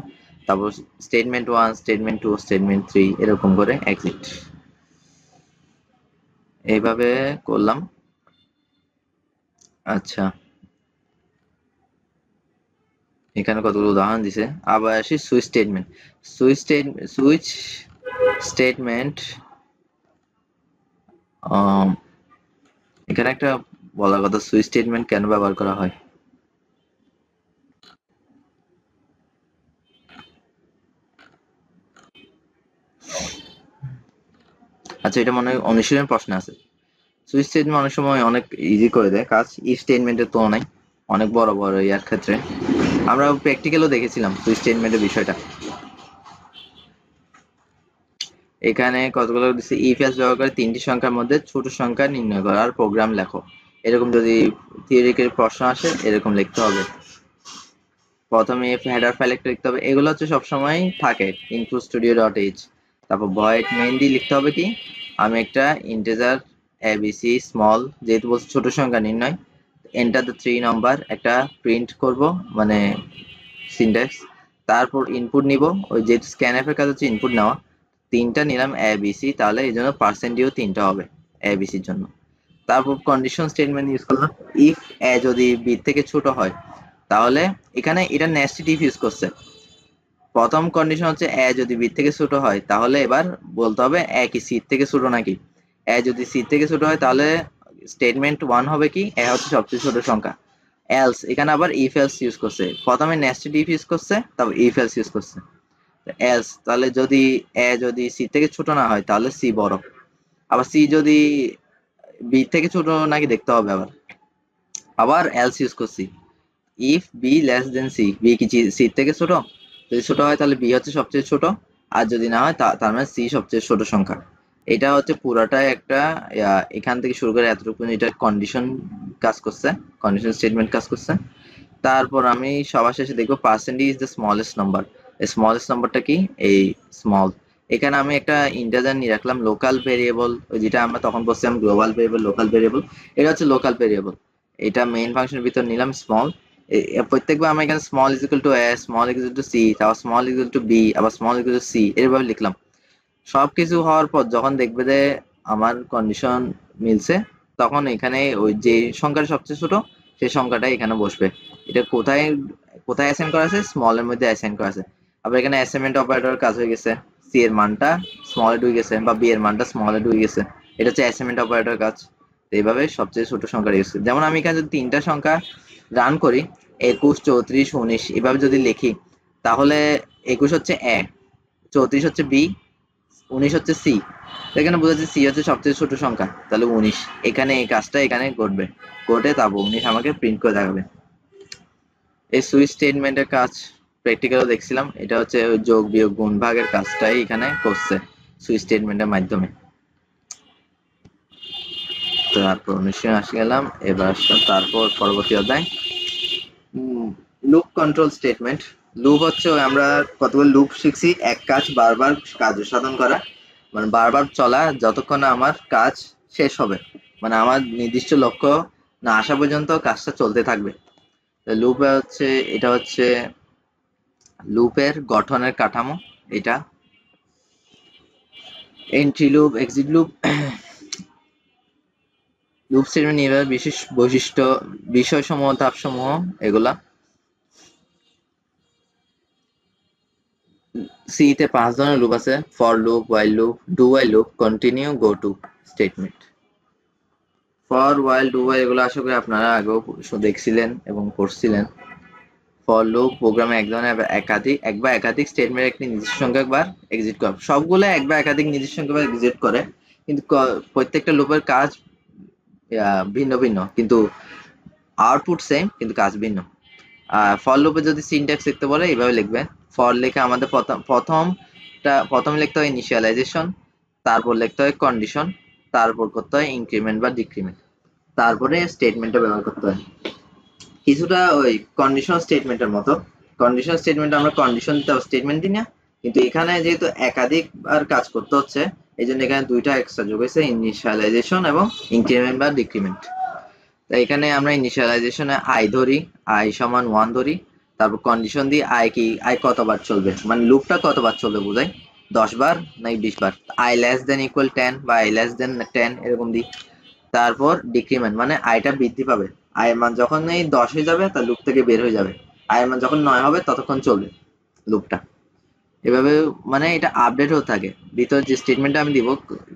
তারপর স্টেটমেন্ট 1, স্টেটমেন্ট 2, স্টেটমেন্ট 3, এরকম করে এক্সিট। এইভাবে করলাম। আচ্ছা, এখানে কতগুলো উদাহরণ দিছে। আবার আসি সুইচ স্টেটমেন্ট। সুইচ স্টেটমেন্ট, এখানে একটা বলার কথা, সুইচ স্টেটমেন্ট কেন ব্যবহার করা হয়। আচ্ছা, এটা মনে হয় অনুশীলনের প্রশ্ন আছে। সুইচ স্টেটমেন্ট অনেক সময় অনেক ইজি করে দেয় কাজ ইফ স্টেটমেন্টের তুলনায়, অনেক বড় বড় ইয়ার ক্ষেত্রে। আমরা প্র্যাকটিক্যালও দেখেছিলাম সুইচ স্টেটমেন্টের বিষয়টা। এখানে কতগুলো দিচ্ছে, ইফ এলস ব্যবহার করে 3টি সংখ্যার মধ্যে ছোট সংখ্যা নির্ণয় করার প্রোগ্রাম লেখো। এরকম যদি থিওরিটিক্যাল প্রশ্ন আসে, এরকম লিখতে হবে। প্রথমে হেডার ফাইল একটা লিখতে হবে, এগুলো হচ্ছে সবসময় থাকে ইনপুট স্টুডিও .h। তারপর ভয়েড মেইন দিয়ে লিখতে হবে কি, আমি একটা ইন্টিজার এবিসি স্মল, যেহেতু বলছে ছোট সংখ্যা নির্ণয়, এন্টার দ্য 3 নাম্বার একটা প্রিন্ট করব, মানে সিনট্যাক্স। তারপর ইনপুট নিব, ওই যে স্ক্যানএফ এর কাজ হচ্ছে ইনপুট নেওয়া। 3টা নিলাম এ বি সি, তাহলে এই জন্য পার্সেন্টিও 3টা হবে এ বি সির জন্য। তারপর কন্ডিশন স্টেটমেন্ট ইউজ করলাম। ইফ এ যদি বি থেকে ছোট হয়, তাহলে এখানে এটা নেস্টেড ইফ ইউজ করছে। প্রথম কন্ডিশন হচ্ছে এ যদি বি থেকে ছোট হয়, তাহলে এবার বলতে হবে এ কি সি থেকে ছোট নাকি। এ যদি সি থেকে ছোট হয়, তাহলে স্টেটমেন্ট 1 হবে কি এ হচ্ছে সবচেয়ে ছোট সংখ্যা। এলস, এখানে আবার ইফ এলস ইউজ করছে, প্রথমে নেস্টেড ইফ ইউজ করছে, তারপর ইফ এলস ইউজ করছে। এলস, তাহলে যদি এ যদি সি থেকে ছোট না হয়, তাহলে সি বড়। আবার সি যদি বি থেকে ছোট নাকি দেখতে হবে। আবার আবার এলস ইউজ করছি, if B less than C, B কি সি থেকে ছোট, যদি ছোট হয় তাহলে বি হচ্ছে সবচেয়ে ছোট, আর যদি না হয় তার মানে সি সবচেয়ে ছোট সংখ্যা। এটা হচ্ছে পুরাটাই একটা এখান থেকে শুরু করে এতটুকু এটা কন্ডিশন কাজ করছে, কন্ডিশন স্টেটমেন্ট কাজ করছে। তারপর আমি সবার শেষে দেখবো percentage is the smallest number. এই স্মলেস্ট নাম্বারটা কি, এই স্মল। এখানে আমি একটা ইন্টিজার নিয়ে রাখলাম, লোকাল ভেরিয়েবল, যেটা আমরা তখন বলছিলাম গ্লোবাল ভেরিয়েবল, লোকাল ভেরিয়েবল। এটা হচ্ছে লোকাল ভেরিয়েবল। এটা মেইন ফাংশনের ভিতর নিলাম স্মল। প্রত্যেকবার আমরা এখানে small is equal to A, small is equal to C, তারপর small is equal to B, আবার small is equal to C, এভাবে লিখলাম। সবকিছু হওয়ার পর যখন দেখবে যে আমার কন্ডিশন মিলছে, তখন এখানে ওই যে সংখ্যাটা সবচেয়ে ছোট সেই সংখ্যাটা এখানে বসবে। এটা কোথায় কোথায় অ্যাসাইন করা আছে, স্মল এর মধ্যে অ্যাসাইন করা আছে। আবার এখানে অ্যাসাইনমেন্ট অপারেটর কাজ হয়ে গেছে, সি এর মানটা স্মল এ ঢুকে গেছে বা বি এর মানটা স্মল এ ঢুকে গেছে। এটা হচ্ছে অ্যাসাইনমেন্ট অপারেটর কাজ। এইভাবে সবচেয়ে ছোট সংখ্যা গেছে। যেমন আমি এখানে যদি 3টা সংখ্যা রান করি, 21, 34, 19, এভাবে যদি লিখি, তাহলে 21 হচ্ছে এ, 34 হচ্ছে বি, 19 হচ্ছে সি। এখানে বোঝা যাচ্ছে সি হচ্ছে সবচেয়ে ছোট সংখ্যা, তাহলে 19। এখানে এই কাজটা এখানে ঘটবে, ঘটে তারপর 19 আমাকে প্রিন্ট করে দেখাবে। এই সুইচ স্টেটমেন্টের কাজ প্র্যাকটিক্যালও দেখছিলাম, এটা হচ্ছে যোগ বিয়োগ গুণ ভাগের কাজটাই এখানে করছে সুইচ স্টেটমেন্টের মাধ্যমে। তারপর 19 আসে গেলাম, এবার আসলাম তারপর পরবর্তী অধ্যায় লুপ কন্ট্রোল স্টেটমেন্ট। লুপ হচ্ছে আমরা কতগুলো লুপ শিখছি, এক কাজ বারবার কাজ সাধন করা, মানে বারবার চলা যতক্ষণ না আমার কাজ শেষ হবে, মানে আমার নির্দিষ্ট লক্ষ্য না আসা পর্যন্ত কাজটা চলতে থাকবে। লুপ হচ্ছে, এটা হচ্ছে লুপের গঠনের কাঠামো। এটা entry loop, exit loop. Loop statement নির্ভর বিশেষ বৈশিষ্ট্য, বিষয়সমূহ, ধাপসমূহ, এগুলা। সি তে 5 ধরনের লুপ আছে, for loop, while loop, do while loop, continue, go to statement. For, while, do while এগুলো আশা করি আপনারা আগেও দেখছিলেন এবং পড়ছিলেন। ফর লুপ প্রোগ্রামে এক ধরনের এক বা একাধিক স্টেটমেন্ট একটি নির্দিষ্ট সংখ্যকবার এক্সিট করে, সবগুলো এক বা একাধিক নির্দিষ্ট সংখ্যকবার এক্সিট করে, কিন্তু প্রত্যেকটা লুপের কাজ ভিন্ন ভিন্ন, কিন্তু আউটপুট সেম, কিন্তু কাজ ভিন্ন। ফর লুপে যদি সিনট্যাক্স লিখতে বলে এইভাবে লিখবে। ফর লিখে আমাদের প্রথম লিখতে হয় ইনিশিয়ালাইজেশন, তারপর লিখতে হয় কন্ডিশন, তারপর করতে হয় ইনক্রিমেন্ট বা ডিক্রিমেন্ট, তারপরে স্টেটমেন্টটা ব্যবহার করতে হয়। কিছুটা ওই কন্ডিশন স্টেটমেন্টের মতো। কন্ডিশন স্টেটমেন্ট আমরা কন্ডিশন দিতে স্টেটমেন্ট দিই না, কিন্তু এখানে যেহেতু একাধিকবার কাজ করতে হচ্ছে, এই জন্য এখানে দুইটা এক্সট্রা যোগ হয়েছে, ইনিশিয়ালাইজেশন এবং ইনক্রিমেন্ট বা ডিক্রিমেন্ট। তো এখানে আমরা ইনিশিয়ালাইজেশনে আই ধরি, আই সমান 1 ধরি, তারপর কন্ডিশন দিই আই কি, আই কতবার চলবে, মানে লুপটা কতবার চলবে বোঝাই, 10 বার নাকি 20 বার। আই লেস দেন ইকুয়াল 10 বা আই লেস দেন 10 এরকম দিই। তারপর ডিক্রিমেন্ট, মানে আইটা বৃদ্ধি পাবে, আয়ের মান যখন এই 10 হয়ে যাবে তার লুপ থেকে বের হয়ে যাবে, আয়ের মান যখন 9 হবে ততক্ষণ চলবে লুপটা। এভাবে মানে এটা আপডেট হতে থাকে, ভিতর যে স্টেটমেন্টটা আমি দিব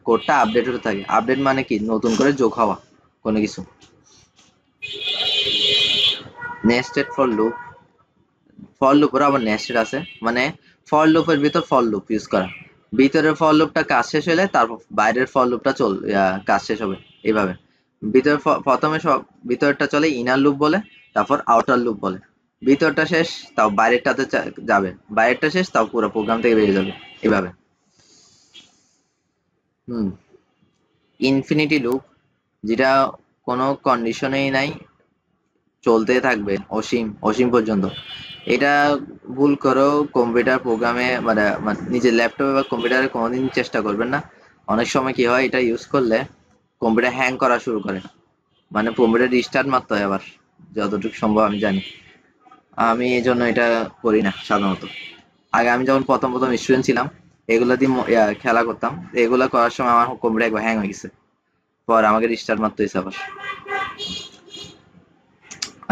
কোডটা আপডেট হতে থাকে। আপডেট মানে কি, নতুন করে যোগ হওয়া কোনো কিছু। নেস্টেড ফর লুপ, ফর লুপের আবার নেস্টেড আছে, মানে ফর লুপের ভিতর ফর লুপ ইউজ করা, ভিতরের ফর লুপটা কাজ শেষ হলে তারপর বাইরের ফর লুপটা কাজ শেষ হবে এইভাবে। ভিতরে প্রথমে সব ভিতরটা চলে ইনার লুপ বলে, তারপর আউটার লুপ বলে। ভিতরটা শেষ তাও বাইরেরটাতে যাবে, বাইরেরটা শেষ তাও পুরো প্রোগ্রাম থেকে বেরিয়ে যাবে এভাবে। ইনফিনিটি লুপ, যেটা কোনো কন্ডিশনেই নাই, চলতে থাকবে অসীম অসীম পর্যন্ত। এটা ভুল করেও কম্পিউটার প্রোগ্রামে মানে নিজের ল্যাপটপে বা কম্পিউটারে কোনোদিন চেষ্টা করবেন না। অনেক সময় কি হয়, এটা ইউজ করলে কম্পিউটার হ্যাং করা শুরু করে, মানে কম্পিউটার রিস্টার্ট মারতে হয় আবার, যতটুকু সম্ভব আমি জানি। আমি এই জন্য এটা করি না সাধারণত। আগে আমি যখন প্রথম প্রথম স্টুডেন্ট ছিলাম, এগুলো দিয়ে খেলা করতাম, এগুলো করার সময় আমার কম্পিউটার একবার হ্যাং হয়ে গেছে, পর আমাকে রিস্টার্ট মারতে হয়েছে আবার।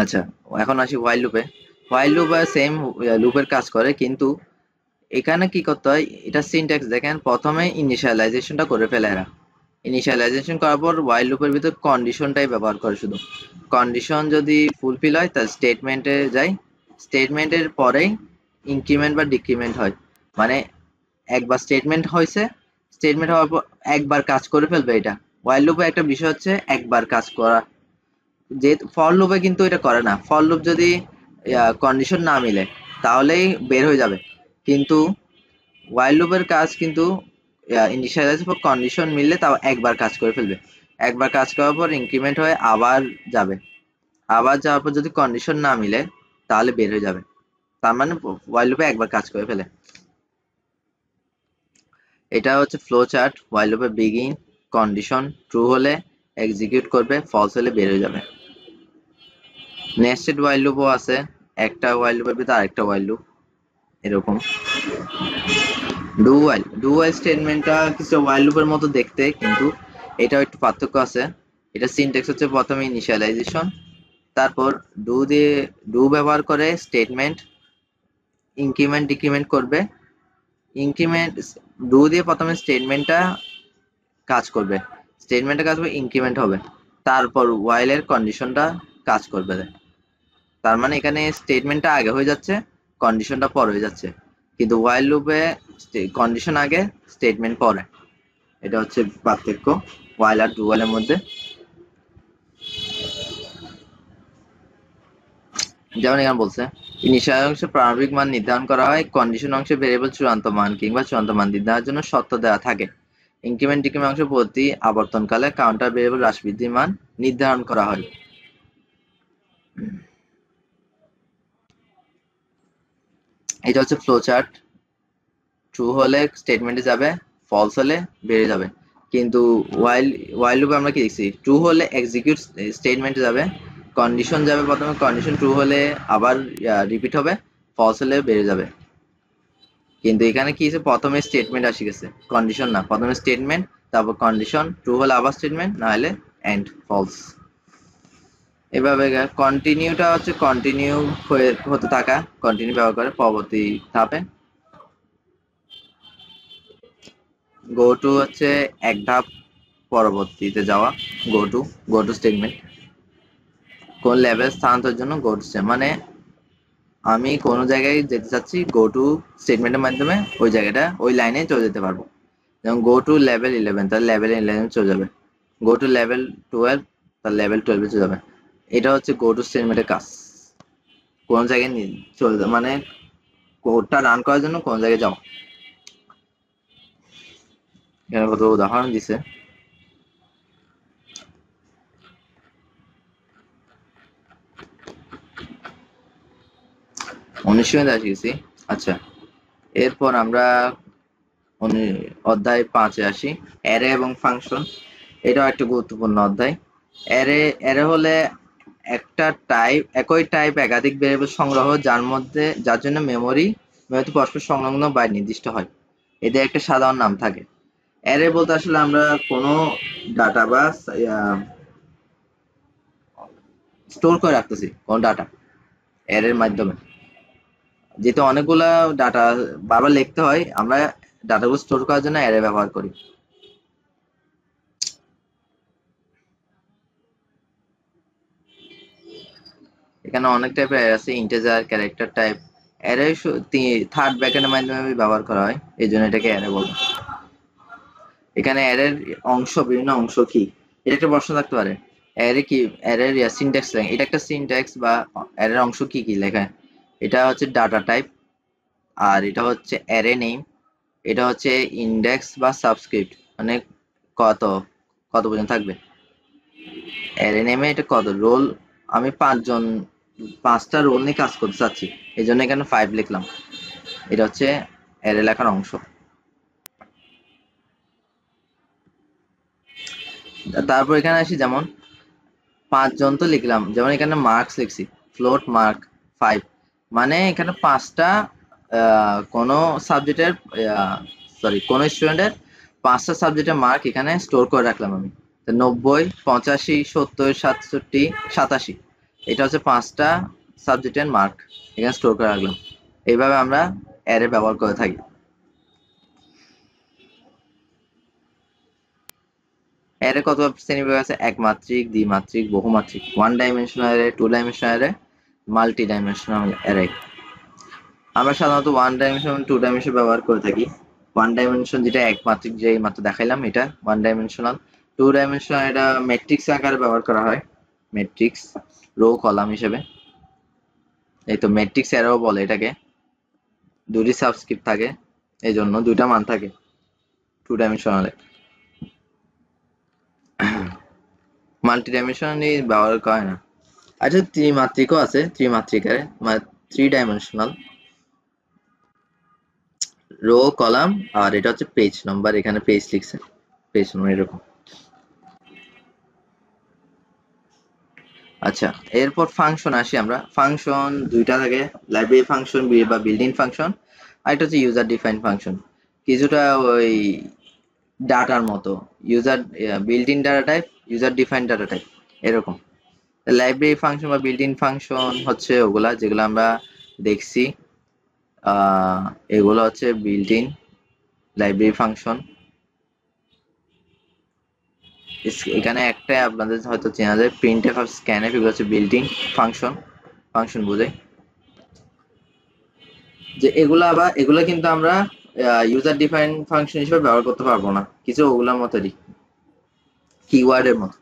আচ্ছা, এখন আসি হোয়াইল লুপে। হোয়াইল লুপ সেম লুপের কাজ করে, কিন্তু এখানে কি করতে হয়, এটা সিনট্যাক্স দেখেন, প্রথমে ইনিশিয়ালাইজেশনটা করে ফেলে এরা। ইনিশিয়ালাইজেশন করার পর হোয়াইল লুপের ভিতর কন্ডিশনটাই ব্যবহার করে শুধু। কন্ডিশন যদি ফুলফিল হয় তার স্টেটমেন্টে যায়, স্টেটমেন্টের পরেই ইনক্রিমেন্ট বা ডিক্রিমেন্ট হয়। মানে একবার স্টেটমেন্ট হয়েছে, স্টেটমেন্ট হওয়ার পর একবার কাজ করে ফেলবে এটা। হোয়াইল লুপে একটা বিষয় হচ্ছে একবার কাজ করা, যে ফর লুপে কিন্তু এটা করে না। ফর লুপ যদি কন্ডিশন না মিলে তাহলেই বের হয়ে যাবে, কিন্তু হোয়াইল লুপের কাজ কিন্তু ইনিশিয়ালাইজ পর কন্ডিশন মিললে তাও একবার কাজ করে ফেলবে। একবার কাজ করার পর ইনক্রিমেন্ট হয়ে আবার যাবে, আবার যাওয়ার পর যদি কন্ডিশন না মিলে তাহলে বের হয়ে যাবে। তার মানে হোয়াইল লুপে একবার কাজ করে ফেলে। এটা হচ্ছে ফ্লো চার্ট। হোয়াইল লুপে বিগিন, কন্ডিশন ট্রু হলে এক্সিকিউট করবে, ফলস হলে বের হয়ে যাবে। নেস্টেড হোয়াইল লুপও আছে, একটা হোয়াইল লুপের ভিতরে আরেকটা হোয়াইল লুপ এরকম। ডু হোয়াইল স্টেটমেন্টটা কিছু হোয়াইল লুপের মতো দেখতে, কিন্তু এটাও একটু পার্থক্য আছে। এটা সিনট্যাক্স হচ্ছে প্রথমে ইনিশিয়ালাইজেশন, তারপর ডু ব্যবহার করে স্টেটমেন্ট ইনক্রিমেন্ট ডিক্রিমেন্ট করবে। ইনক্রিমেন্ট ডু দিয়ে প্রথমে স্টেটমেন্টটা কাজ করবে, স্টেটমেন্টটা কাজ করবে, ইনক্রিমেন্ট হবে, তারপর হোয়াইলের কন্ডিশনটা কাজ করবে। তার মানে এখানে স্টেটমেন্টটা আগে হয়ে যাচ্ছে, কন্ডিশনটা পরে হয়ে যাচ্ছে, কিন্তু হোয়াইল লুপে কন্ডিশন আগে স্টেটমেন্ট পরে। এটা হচ্ছে পার্থক্য হোয়াইল আর ডু হোয়াইলের মধ্যে। যেমন এখানে বলছে ইনিশিয়াল অংশে প্রারম্ভিক মান নির্ধারণ করা হয়, কন্ডিশন অংশে ভেরিয়েবল চূড়ান্ত মান কিংবা চূড়ান্ত মান নির্ধারণের জন্য শর্ত দেওয়া থাকে। ইনক্রিমেন্ট ডিক্রিমেন্ট অংশ প্রতি আবর্তনকালে কাউন্টার ভেরিয়েবল হ্রাস বৃদ্ধির মান নির্ধারণ করা হয়। এটা হচ্ছে ফ্লো চার্ট। ট্রু হলে স্টেটমেন্টে যাবে, ফলস হলে বেড়ে যাবে। কিন্তু ওয়াইল লুপে আমরা কি দেখছি, ট্রু হলে এক্সিকিউট স্টেটমেন্টে যাবে, কন্ডিশন যাবে প্রথমে, কন্ডিশন ট্রু হলে আবার রিপিট হবে, ফলস হলে বেড়ে যাবে। কিন্তু এখানে কি হচ্ছে, প্রথমে স্টেটমেন্ট আসি গেছে, কন্ডিশন না, প্রথমে স্টেটমেন্ট তারপর কন্ডিশন, ট্রু হলে আবার স্টেটমেন্ট, না হলে এন্ড ফলস। এভাবে কন্টিনিউটা হচ্ছে কন্টিনিউ হতে থাকা, কন্টিনিউ ব্যবহার করে পরবর্তী ধাপে। গো টু হচ্ছে এক ধাপ পরবর্তীতে যাওয়া, গো টু স্টেটমেন্ট। কোন লেভেল স্থানান্তরের জন্য গো টু, মানে আমি কোন জায়গায় যেতে চাচ্ছি, গো টু স্টেটমেন্টের মাধ্যমে ওই জায়গাটা ওই লাইনে চলে যেতে পারবো। যেমন গো টু লেভেল 11, তাহলে লেভেল 11 চলে যাবে। গো টু লেভেল 12, তাহলে লেভেল 12 চলে যাবে। এটা হচ্ছে গো টু স্টেটমেন্টের কাজ, কোন জায়গায় চলে যাবে, মানে কোডটা রান করার জন্য কোন জায়গায় যাও। এখানে কত উদাহরণ দিছে। অনুশীলনে আসি। আচ্ছা, এরপর আমরা অধ্যায় 5-এ আসি, অ্যারে এবং ফাংশন। এটাও একটা গুরুত্বপূর্ণ অধ্যায়। অ্যারে হলে একটা টাইপ, একই টাইপ একাধিক ভেরিয়েবল সংগ্রহ, যার জন্য মেমোরিতে পরস্পর সংলগ্ন বা নির্দিষ্ট হয়। এদের একটা সাধারণ নাম থাকে। অ্যারে বলতে আসলে আমরা কোনো ডাটা বা স্টোর করে রাখতেছি কোন ডাটা অ্যারের মাধ্যমে। যেহেতু অনেকগুলা ডাটা বারবার লিখতে হয়, আমরা ডাটাগুলো স্টোর করার জন্য অ্যারে ব্যবহার করি। এখানে অনেক টাইপের অ্যারে আছে, integer, character type. Array third ব্র্যাকেটের মাধ্যমে ব্যবহার করা হয়, এই জন্য এটাকে অ্যারে বলে। এখানে অ্যারের বিভিন্ন অংশ কি, এটা একটা প্রশ্ন থাকতে পারে। অ্যারে কি, অ্যারের সিনট্যাক্স, এটা একটা সিনট্যাক্স বা অ্যারের অংশ কি কি লেখা। এটা হচ্ছে ডাটা টাইপ, আর এটা হচ্ছে অ্যারে নেম, এটা হচ্ছে ইন্ডেক্স বা সাবস্ক্রিপ্ট, মানে কত কত পর্যন্ত থাকবে। অ্যারে নেমে এটা কত রোল, আমি 5টা রোল নিয়ে কাজ করতে চাচ্ছি, এই জন্য এখানে 5 লিখলাম। এটা হচ্ছে অ্যারে লেখার অংশ। তারপর এখানে আসি, যেমন 5 জন তো লিখলাম, যেমন এখানে মার্কস লিখছি, ফ্লোট মার্ক 5, মানে এখানে 5টা কোনো সাবজেক্টের কোনো স্টুডেন্টের 5টা সাবজেক্টের মার্ক এখানে স্টোর করে রাখলাম আমি। 90, 85, 70, 67, 87, এটা হচ্ছে 5টা সাবজেক্টের মার্ক এখানে স্টোর করে রাখলাম। এইভাবে আমরা অ্যারে ব্যবহার করে থাকি। অ্যারে কত শ্রেণীবিভাগ আছে? একমাত্রিক, দ্বিমাত্রিক, বহুমাত্রিক, 1 dimensional array, 2 dimensional array, multi dimensional array. আমরা সাধারণত 1 ডাইমেনশন, 2 ডাইমেনশন ব্যবহার করে থাকি। 1 ডাইমেনশন যেটা একমাত্রিক, যে মাত্র দেখাইলাম, এটা 1 ডাইমেনশনাল। 2 ডাইমেনশনাল এটা ম্যাট্রিক্স আকারে ব্যবহার করা হয়, ম্যাট্রিক্স রো কলাম হিসেবে। এই তো ম্যাট্রিক্স অ্যারেও বলে এটাকে, দুটি সাবস্ক্রিপ্ট থাকে, এই জন্য 2টা মান থাকে 2 ডাইমেনশনালে। মাল্টি ডাইমেনশনাল ব্যবহার করে না। আচ্ছা, ত্রিমাত্রিকও আছে, ত্রিমাত্রিকারে, মানে 3 ডাইমেনশনাল রো কলাম, আর এটা হচ্ছে পেজ নাম্বার, এখানে পেজ লিখছে, পেজ নাম্বার এরকম। আচ্ছা, এরপর ফাংশন আসি আমরা। ফাংশন 2টা থাকে, লাইব্রেরি ফাংশন বা বিল্ডিং ফাংশন, আর এটা হচ্ছে ইউজার ডিফাইন ফাংশন। কিছুটা ওই ডাটার মতো, user building data type, user define data type, এরকম। লাইব্রেরি ফাংশন বা বিল্ডিং ফাংশন হচ্ছে ওগুলা যেগুলো আমরা দেখছি। এগুলো হচ্ছে বিল্ডিং লাইব্রেরি ফাংশন। এখানে একটা আপনাদের হয়তো চেনা যায়, প্রিন্টএফ আর স্ক্যানএফ, এগুলো হচ্ছে বিল্ডিং ফাংশন, ফাংশন বোঝায়। যে এগুলা কিন্তু আমরা ইউজার ডিফাইন ফাংশন হিসেবে ব্যবহার করতে পারবো না, কিছু ওগুলোর মতোই, কিওয়ার্ডের মতো।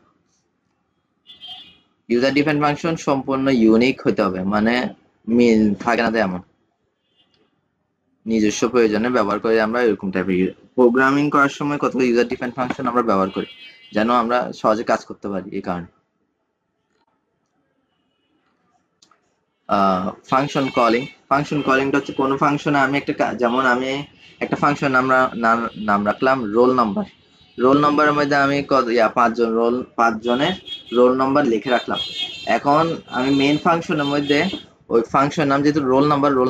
ইউজার ডিফাইন ফাংশন সম্পূর্ণ ইউনিক হতে হবে, মানে মিল থাকে না তেমন, নিজস্ব প্রয়োজনে ব্যবহার করে আমরা এরকম টাইপের। প্রোগ্রামিং করার সময় কতগুলো ইউজার ডিফাইন ফাংশন আমরা ব্যবহার করি যেন আমরা সহজে কাজ করতে পারি, এই কারণে। ফাংশন কলিং, ফাংশন কলিংটা হচ্ছে কোনো ফাংশনে আমি যেমন আমি একটা ফাংশন নাম রাখলাম রোল নাম্বার। রোল নাম্বারের মধ্যে আমি 5জনের রোল নাম্বার লিখে রাখলাম। এখন আমি মেইন ফাংশনের মধ্যে ওই ফাংশন নাম যেহেতু রোল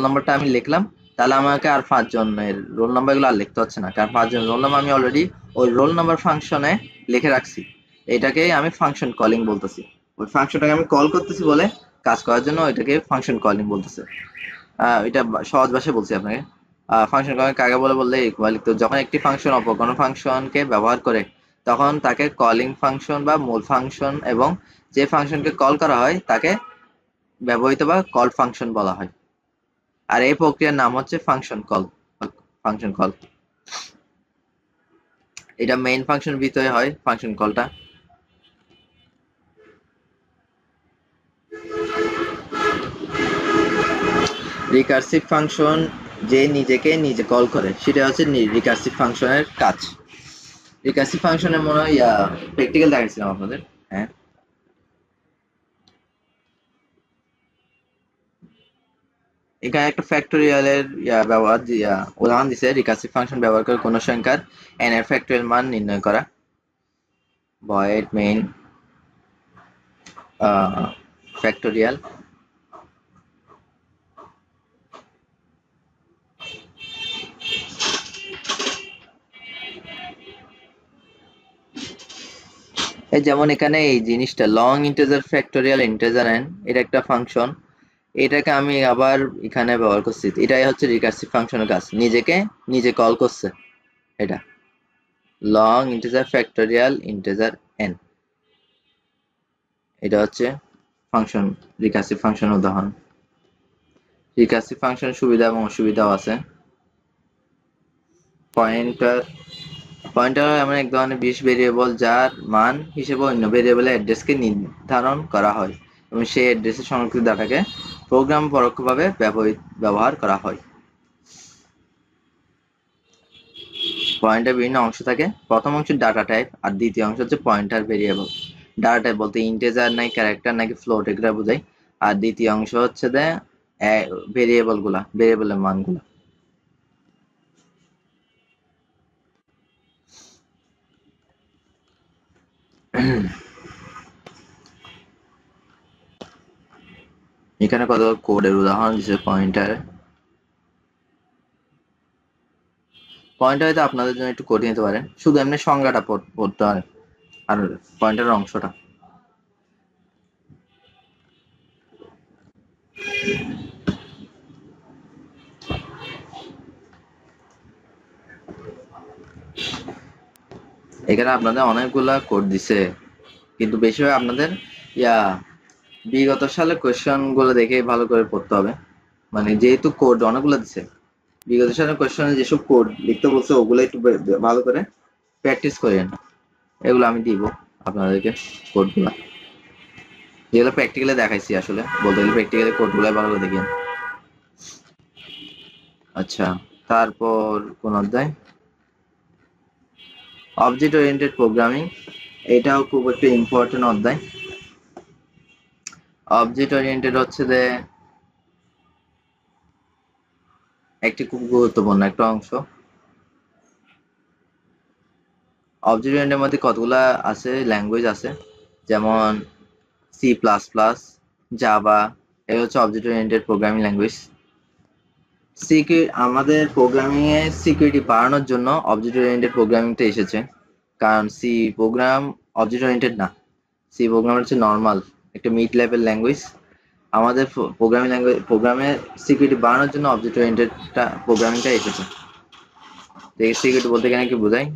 নাম্বারটা আমি লিখলাম, তাহলে আমাকে আর 5জনের রোল নাম্বারগুলো আর লিখতে হচ্ছে না, কারণ 5জনের রোল নাম্বার আমি অলরেডি ওই রোল নাম্বার ফাংশনে লিখে রাখছি। এটাকেই আমি ফাংশন কলিং বলতেছি। ওই ফাংশনটাকে আমি কল করতেছি বলে কাজ করার জন্য এটাকে ফাংশন কলিং বলতেছে। এটা সহজ ভাষায় বলছি আপনাকে। ফাংশন কলিং কাকে বলে বললে, যখন একটি ফাংশন অপর কোনো ফাংশনকে ব্যবহার করে, তখন তাকে কলিং ফাংশন বা মূল ফাংশন, এবং যে ফাংশনকে কল করা হয় তাকে ব্যবহৃত বা কল ফাংশন বলা হয়। আর এই প্রক্রিয়ার নাম হচ্ছে ফাংশন কল, ফাংশন কল। এটা মেইন ফাংশন ভিতরে হয় ফাংশন কলটা। রিকার্সিভ ফাংশন যে নিজেকে নিজে কল করে, সেটা হচ্ছে রিকার্সিভ ফাংশনের কাজ। রিকার্সিভ ফাংশনের মনে হয় প্র্যাকটিক্যাল দেখাচ্ছিলাম আপনাদের। হ্যাঁ, এখানে একটা ফ্যাক্টোরিয়ালের উদাহরণ দিছে, রিকার্সিভ ফাংশন ব্যবহার করে কোনো সংখ্যার n এর ফ্যাক্টোরিয়াল মান নির্ণয় করা। Void main factorial. যেমন এখানে এই জিনিসটা long integer factorial integer n, এটা একটা ফাংশন, এটাকে আমি আবার এখানে ব্যবহার করছি। এটাই হচ্ছে রিকার্সিভ ফাংশনের কাজ, নিজেকে নিজে কল করছে। এটা long integer factorial integer n, এটা হচ্ছে ফাংশন, রিকার্সিভ ফাংশনের উদাহরণ। রিকার্সিভ ফাংশনের সুবিধা এবং অসুবিধাও আছে। পয়েন্টার, পয়েন্টার এমন এক ধরনের বিশেষ ভেরিয়েবল যার মান হিসেবে অন্য ভেরিয়েবলের অ্যাড্রেসকে নির্ধারণ করা হয়, এবং সেই অ্যাড্রেসে সংরক্ষিত ডাটাকে প্রোগ্রাম পরোক্ষভাবে ব্যবহার করা হয়। পয়েন্টার বিভিন্ন অংশ থাকে, প্রথম অংশ ডাটা টাইপ, আর দ্বিতীয় অংশ হচ্ছে পয়েন্টার ভেরিয়েবল। ডাটা টাইপ বলতে ইন্টিজার নাই ক্যারেক্টার নাকি ফ্লোট এগুলো বোঝায়, আর দ্বিতীয় অংশ হচ্ছে ভেরিয়েবলের মানগুলো। এখানে কত কোডের উদাহরণ দিচ্ছে। পয়েন্টার হয়তো আপনাদের জন্য একটু কঠিন হতে পারে, শুধু এমনি সংজ্ঞাটা পড়তে হয় আর পয়েন্টারের অংশটা। এখানে আপনাদের অনেকগুলা কোড দিছে, কিন্তু বেশিরভাগ আপনাদের বিগত সালের কোয়েশ্চেন গুলো দেখে ভালো করে পড়তে হবে। মানে যেহেতু কোড অনেকগুলো দিছে, বিগত সালের কোয়েশ্চেনে যেসব কোড লিখতে বলছে ওগুলো একটু ভালো করে প্র্যাকটিস করেন। এগুলো আমি দিব আপনাদেরকে, কোডগুলো যেগুলো প্র্যাকটিক্যালি দেখাইছি। আসলে বলতে গেলে প্র্যাকটিক্যালি কোডগুলো ভালো করে দেখেন। আচ্ছা, তারপর কোন অধ্যায়? Object oriented programming. এটাও খুব একটা ইম্পর্টেন্ট অধ্যায়। অবজেক্ট ওরিয়েন্টেড হচ্ছে যে একটি খুব গুরুত্বপূর্ণ একটা অংশ। অবজেক্ট ওরিয়েন্টের মধ্যে কতগুলা আছে ল্যাঙ্গুয়েজ আছে, যেমন সি প্লাস প্লাস, জাভা। এই হচ্ছে অবজেক্ট ওরিয়েন্টেড প্রোগ্রামিং ল্যাঙ্গুয়েজ। আমাদের প্রোগ্রামিং এ সিকিউরিটি বাড়ানোর জন্য অবজেক্ট ওরিয়েন্টেড প্রোগ্রামিংটা এসেছে। কারণ সি প্রোগ্রাম অবজেক্ট ওরিয়েন্টেড না, সি প্রোগ্রাম হচ্ছে নর্মাল একটা মিড লেভেল ল্যাঙ্গুয়েজ। আমাদের প্রোগ্রামিং ল্যাঙ্গুয়েজ প্রোগ্রামের সিকিউরিটি বাড়ানোর জন্য অবজেক্ট ওরিয়েন্টেড প্রোগ্রামিংটা এসেছে। সিকিউরিটি বলতে এখানে কি বোঝায়,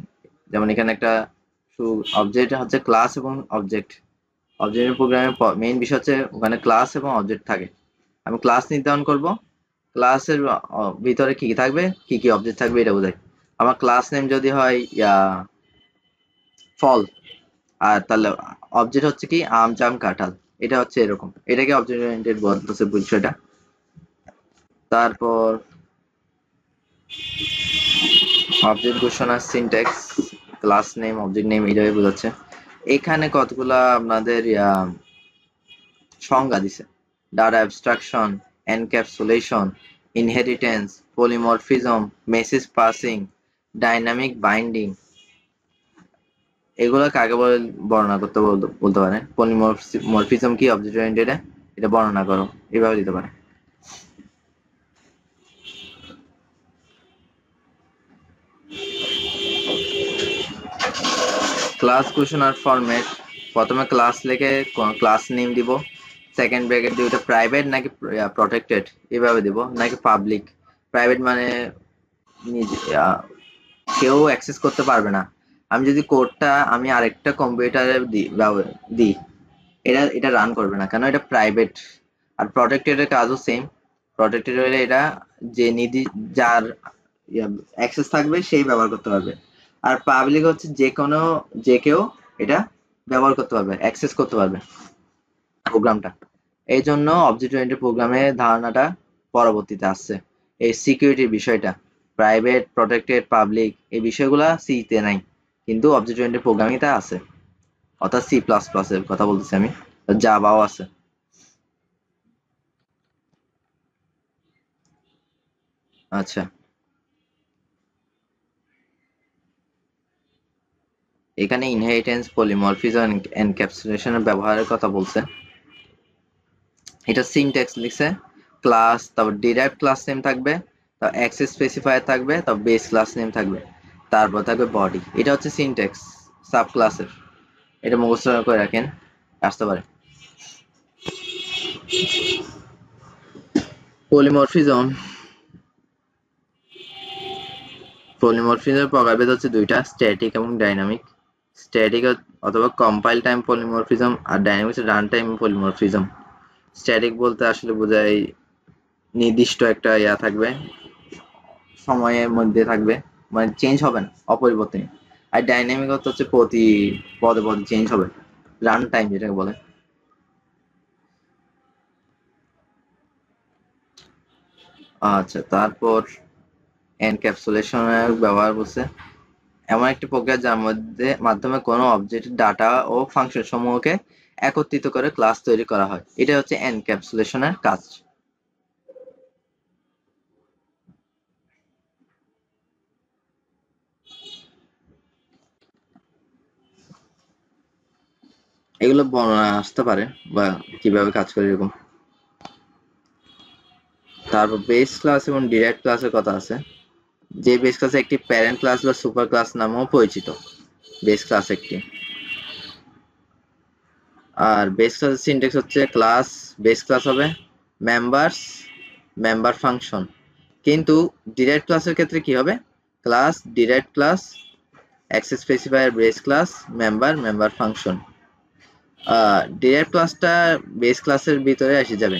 যেমন এখানে একটা অবজেক্ট হচ্ছে ক্লাস এবং অবজেক্ট। অবজেক্ট প্রোগ্রামের মেইন বিষয় হচ্ছে ওখানে ক্লাস এবং অবজেক্ট থাকে। আমি ক্লাস নির্ধারণ করব, ক্লাসের ভিতরে কি কি থাকবে, কি কি অবজেক্ট থাকবে, এটা বোঝায়। আমার ক্লাস নেম যদি হয় ফল, আর তাহলে অবজেক্ট হচ্ছে কি আম জাম কাঁঠাল, এটা হচ্ছে এরকম। এটাকে অবজেক্ট ওরিয়েন্টেড বলতেছে বিষয়টা। তারপর অবজেক্ট ঘোষণা syntax, class name object name এইভাবে বোঝাচ্ছে। এখানে কতগুলা আপনাদের সংজ্ঞা দিছে। Data abstraction, encapsulation, inheritance, polymorphism, message passing, dynamic binding. এগুলা কাকে বলে বর্ণনা করতে বলতে পারে। পলিমরফিজম কি অবজেক্ট ওরিয়েন্টেড, এটা বর্ণনা করো, এভাবে দিতে পারে। ক্লাস ঘোষণার ফরম্যাট, প্রথমে ক্লাস লিখে ক্লাস নেম দিব, সেকেন্ড ব্র্যাকেট দিয়ে ওটা প্রাইভেট নাকি প্রটেক্টেড এভাবে দিব, নাকি পাবলিক। প্রাইভেট মানে নিজে কেউ অ্যাক্সেস করতে পারবে না। আমি যদি কোডটা আমি আরেকটা কম্পিউটারে দিই, এটা রান করবে না, কেন এটা প্রাইভেট। আর প্রটেক্টেড এর কাজও সেম। প্রটেক্টেড হলে এটা যে যার অ্যাক্সেস থাকবে সেই ব্যবহার করতে পারবে। আর পাবলিক হচ্ছে যে কেউ এটা ব্যবহার করতে পারবে, অ্যাক্সেস করতে পারবে প্রোগ্রামটা। এই জন্য অবজেক্ট ওরিয়েন্টেড প্রোগ্রামের ধারণাটা পরবর্তীতে আসছে। এই সিকিউরিটির বিষয়টা প্রাইভেট, প্রটেক্টেড, পাবলিক এই বিষয়গুলা সি তে নাই, কিন্তু অবজেক্ট ওরিয়েন্টেড প্রোগ্রামিং তে আছে। অর্থাৎ সি প্লাস প্লাস এর কথা বলতেছি আমি, জাভাও আছে। আচ্ছা, এখানে ইনহেরিটেন্স, পলিমরফিজম, এনক্যাপসুলেশনের ব্যবহারের কথা বলছে। এটা সিনট্যাক্স লিখছে। ক্লাস, তারপর ডিরাইভড ক্লাস নেম থাকবে, তারপর অ্যাক্সেস স্পেসিফায়ার থাকবে, তারপর বেস ক্লাস নেম থাকবে, তারপর থাকবে বডি। এটা হচ্ছে সিনট্যাক্স সাব ক্লাসের। এটা মুখস্থ করে রাখেন, আসতে পারে। পলিমরফিজম, পলিমরফিজমের প্রকারভেদ হচ্ছে দুইটা, স্ট্যাটিক এবং ডাইনামিক। স্ট্যাটিক অথবা কম্পাইল টাইম পলিমরফিজম, আর dynamic run time polymorphism. Static বলতে আসলে বোঝায় নির্দিষ্ট একটা থাকবে, সময়ের মধ্যে থাকবে, মানে চেঞ্জ হবে না, অপরিবর্তনীয়। আর ডাইনামিক হচ্ছে প্রতি পদে পদে চেঞ্জ হবে, রান টাইম যেটাকে বলে। আচ্ছা, তারপর এনক্যাপসুলেশনের ব্যবহার বলছে এমন একটি প্রক্রিয়া যার মাধ্যমে কোনো অবজেক্ট ডাটা ও ফাংশন সমূহকে একত্রিত করে ক্লাস তৈরি করা হয়। এটা হচ্ছে এনক্যাপসুলেশনের কাজ। এগুলো বর্ণনা আসতে পারে বা কিভাবে কাজ করে এরকম। তারপর বেস ক্লাস এবং ডিরেক্ট ক্লাসের কথা আছে। যে বেস ক্লাস একটি প্যারেন্ট ক্লাস বা সুপার ক্লাস নামেও পরিচিত। বেস ক্লাস একটি। আর বেস ক্লাসের সিনট্যাক্স হচ্ছে ক্লাস বেস ক্লাস হবে, মেম্বারস মেম্বার ফাংশন। কিন্তু ডিরেক্ট ক্লাসের ক্ষেত্রে কি হবে? Class direct class access specifier base class member member function. Direct ক্লাসটা বেস ক্লাসের ভিতরে এসে যাবে,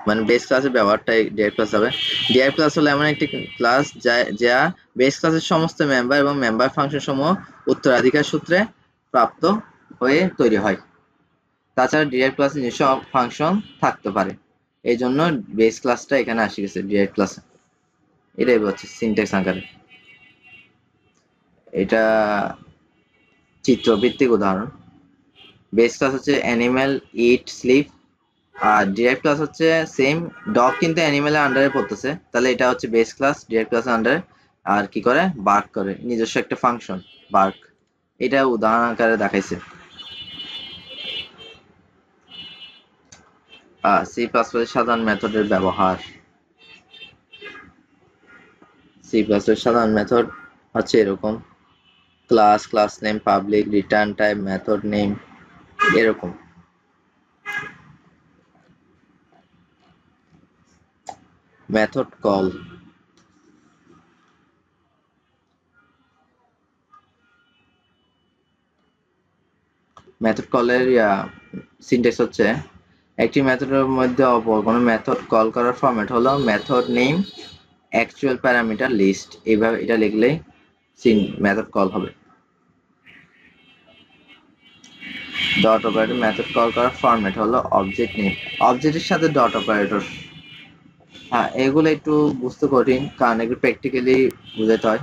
মানে বেস ক্লাসের ব্যবহারটাই ডিরেক্ট ক্লাস হবে। ডিরেক্ট ক্লাস হলো এমন একটি ক্লাস যা বেস ক্লাসের সমস্ত মেম্বার এবং মেম্বার ফাংশন সমূহ উত্তরাধিকার সূত্রে প্রাপ্ত হয়ে তৈরি হয়। তাছাড়া ডিরেক্ট ক্লাসে নিজস্ব ফাংশন থাকতে পারে, এই জন্য বেস ক্লাসটা এখানে আসে গেছে ডিরেক্ট ক্লাসে। এটাই হচ্ছে সিনট্যাক্স আকারে। এটা চিত্রভিত্তিক উদাহরণ। বেস ক্লাস হচ্ছে অ্যানিমেল, ইট, স্লিপ। আর ডিরেক্ট ক্লাস হচ্ছে সেম, ডগ কিন্তু অ্যানিমেলের আন্ডারে পড়তেছে, তাহলে এটা হচ্ছে বেস ক্লাস ডিরেক্ট ক্লাসের আন্ডারে। আর কি করে? বার্ক করে, নিজস্ব একটা ফাংশন বার্ক। এটা উদাহরণ আকারে দেখাইছে। সি প্লাস প্লাস সাধারণ মেথডের ব্যবহার। সি প্লাস প্লাস সাধারণ মেথড হচ্ছে এরকম: class, class name, public, return type, method name, এরকম। Method call. মেথড কলের সিনট্যাক্স হচ্ছে একটি মেথডের মধ্যে অপর কোনো মেথড কল করার ফরম্যাট হলো method name actual parameter list. এইভাবে এটা লিখলেই মেথড কল হবে। ডট অপারেটর মেথড কল করার ফরম্যাট হলো অবজেক্ট নেম, অবজেক্টের সাথে ডট অপারেটর। হ্যাঁ, এগুলো একটু বুঝতে কঠিন, কারণ এগুলো প্র্যাকটিক্যালি বুঝাতে হয়।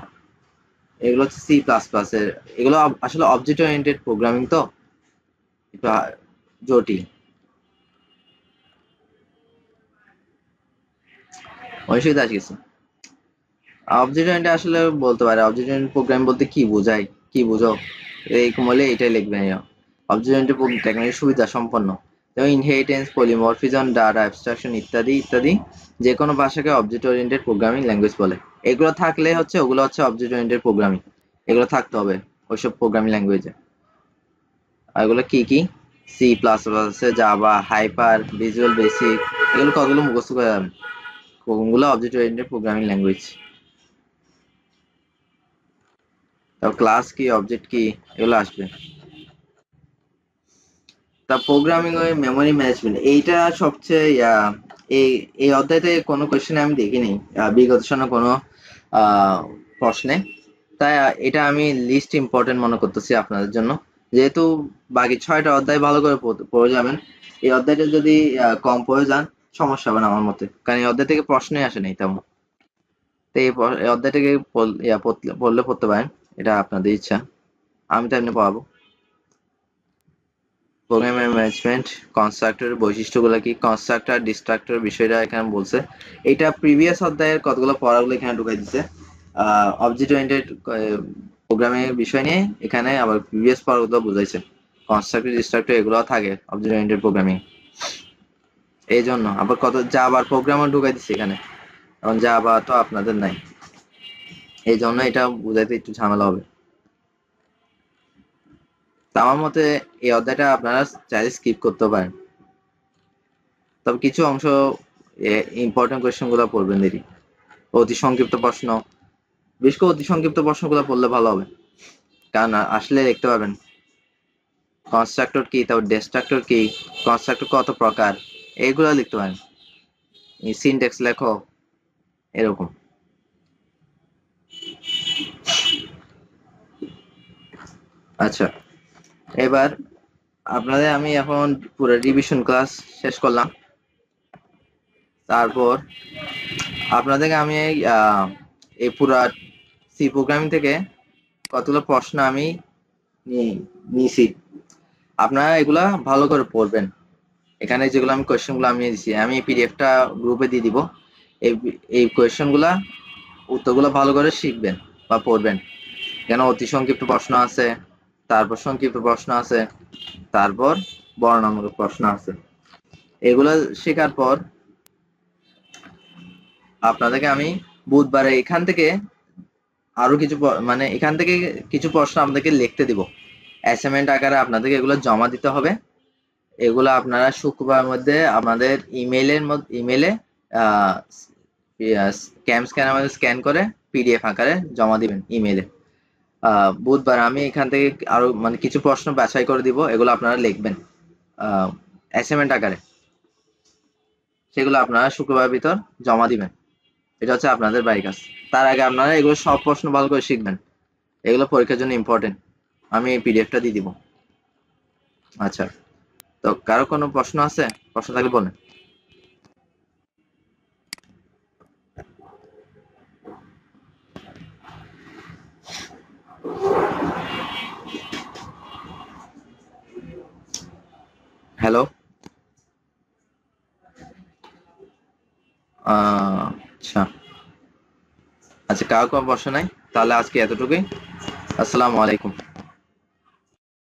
এগুলো হচ্ছে সি প্লাস প্লাস এর, এগুলো আসলে অবজেক্ট ওরিয়েন্টেড প্রোগ্রামিং, তো একটু জটিল। অবশ্যই আছে কিছু অবজেক্ট ওরিয়েন্টেড আসলে বলতে পারে অবজেক্ট ওরিয়েন্টেড প্রোগ্রামিং বলতে কি বোঝায়, কি বুঝো, এইরকম হলে এটাই লিখবে। অবজেক্ট ওরিয়েন্টেড টেকনোলজি সুবিধা সম্পন্ন, যেমন ইনহেরিটেন্স, পলিমরফিজম, ডাটা অ্যাবস্ট্রাকশন ইত্যাদি ইত্যাদি। যে কোনো ভাষাকে অবজেক্ট ওরিয়েন্টেড প্রোগ্রামিং ল্যাঙ্গুয়েজ বলে। এগুলো থাকলে হচ্ছে ওগুলো হচ্ছে অবজেক্ট ওরিয়েন্টেড প্রোগ্রামিং, এগুলো থাকতে হবে ওইসব প্রোগ্রামিং ল্যাঙ্গুয়েজে। আর এগুলো কি কি? সি প্লাস প্লাস আছে, জাভা, হাইপার, ভিজুয়াল বেসিক, এগুলো কতগুলো মুখস্থ করে যাবেন। কোনগুলো অবজেক্ট ওরিয়েন্টেড প্রোগ্রামিং ল্যাঙ্গুয়েজ। তারপর ক্লাস কি, অবজেক্ট কি, এগুলো আসবে। তা প্রোগ্রামিং ওই মেমোরি ম্যানেজমেন্ট, এইটা সবচেয়ে এই এই অধ্যায়তে কোনো কোয়েশ্চেনে আমি দেখিনি বিগত সালে কোনো প্রশ্নে। তাই এটা আমি লিস্ট ইম্পর্টেন্ট মনে করতেছি আপনাদের জন্য, যেহেতু বাকি 6টা অধ্যায় ভালো করে পড়ে যাবেন। এই অধ্যায়টা যদি কম পড়ে যান সমস্যা হবে না আমার মতে, কারণ এই অধ্যায় থেকে প্রশ্নই আসে নাই তেমন। তো এই অধ্যায়টাকে পড়লে পড়তে পারেন, এটা আপনাদের ইচ্ছা, আমি তো এমনি পড়াবো। প্রোগ্রামিং ম্যানেজমেন্ট, কনস্ট্রাক্টরের বৈশিষ্ট্যগুলো কি, কনস্ট্রাক্টর ডিস্ট্রাক্টর বিষয়টা এখানে বলছে। এটা প্রিভিয়াস অধ্যায়ের কতগুলো পড়াগুলো এখানে ঢুকাই দিছে। অবজেক্ট ওরিয়েন্টেড প্রোগ্রামিং এর বিষয় নিয়ে এখানে আবার প্রিভিয়াস পড়াগুলো বুঝাইছে। কনস্ট্রাক্টর ডিস্ট্রাক্টর এগুলো থাকে অবজেক্ট ওরিয়েন্টেড প্রোগ্রামিং। এই জন্য আবার কত জাভার প্রোগ্রামও ঢুকাই দিচ্ছে এখানে, কারণ জাভা তো আপনাদের নাই, এই জন্য এটা বুঝাইতে একটু ঝামেলা হবে। আমার মতে এই অধ্যায়টা আপনারা চাইলে স্কিপ করতে পারেন, তবে কিছু অংশ ইম্পর্টেন্ট কোয়েশ্চেন গুলো পড়বেন দেরি। অতি সংক্ষিপ্ত প্রশ্ন, বেশ করে অতি সংক্ষিপ্ত প্রশ্নগুলো পড়লে ভালো হবে, কারণ আসলে দেখতে পাবেন কনস্ট্রাক্টর কি, তারপর ডিস্ট্রাক্টর কি, কনস্ট্রাক্টর কত প্রকার, এইগুলো লিখতে পারেন। সিনট্যাক্স লেখো, এরকম। আচ্ছা, এবার আপনাদের আমি এখন পুরো রিভিশন ক্লাস শেষ করলাম। তারপর আপনাদেরকে আমি এই পুরা সি প্রোগ্রামিং থেকে কতগুলো প্রশ্ন আমি নিয়েছি, আপনারা এগুলা ভালো করে পড়বেন। এখানে যেগুলো আমি কোয়েশ্চেনগুলো আমি দিচ্ছি, আমি পিডিএফটা গ্রুপে দিয়ে দিব। এই কোয়েশ্চেনগুলা উত্তরগুলো ভালো করে শিখবেন বা পড়বেন। কেন অতি সংক্ষিপ্ত প্রশ্ন আছে, তারপর সংক্ষিপ্ত প্রশ্ন আছে, তারপর বর্ণনামূলক প্রশ্ন আছে। এগুলো শেখার পর আপনাদেরকে আমি বুধবারে এখান থেকে আরো কিছু মানে এখান থেকে কিছু প্রশ্ন আপনাদেরকে লিখতে দিব, অ্যাসাইনমেন্ট আকারে আপনাদেরকে এগুলো জমা দিতে হবে। এগুলো আপনারা শুক্রবার মধ্যে আমাদের ইমেলে ক্যাম স্ক্যানের মধ্যে স্ক্যান করে পিডিএফ আকারে জমা দিবেন ইমেলে। বুধবার আমি এখান থেকে আরো মানে কিছু প্রশ্ন বাছাই করে দিব, এগুলো আপনারা লিখবেন অ্যাসাইনমেন্ট আকারে, সেগুলো আপনারা শুক্রবার ভিতর জমা দিবেন। এটা হচ্ছে আপনাদের বাড়ির কাজ। তার আগে আপনারা এগুলো সব প্রশ্ন ভালো করে শিখবেন, এগুলো পরীক্ষার জন্য ইম্পর্টেন্ট। আমি এই পিডিএফটা দিয়ে দিব। আচ্ছা, তো কারো কোনো প্রশ্ন আছে? প্রশ্ন থাকলে বলেন। হ্যালো। আচ্ছা আচ্ছা, কারো কোনো প্রশ্ন নাই? তাহলে আজকে এতটুকুই। আসসালামু আলাইকুম।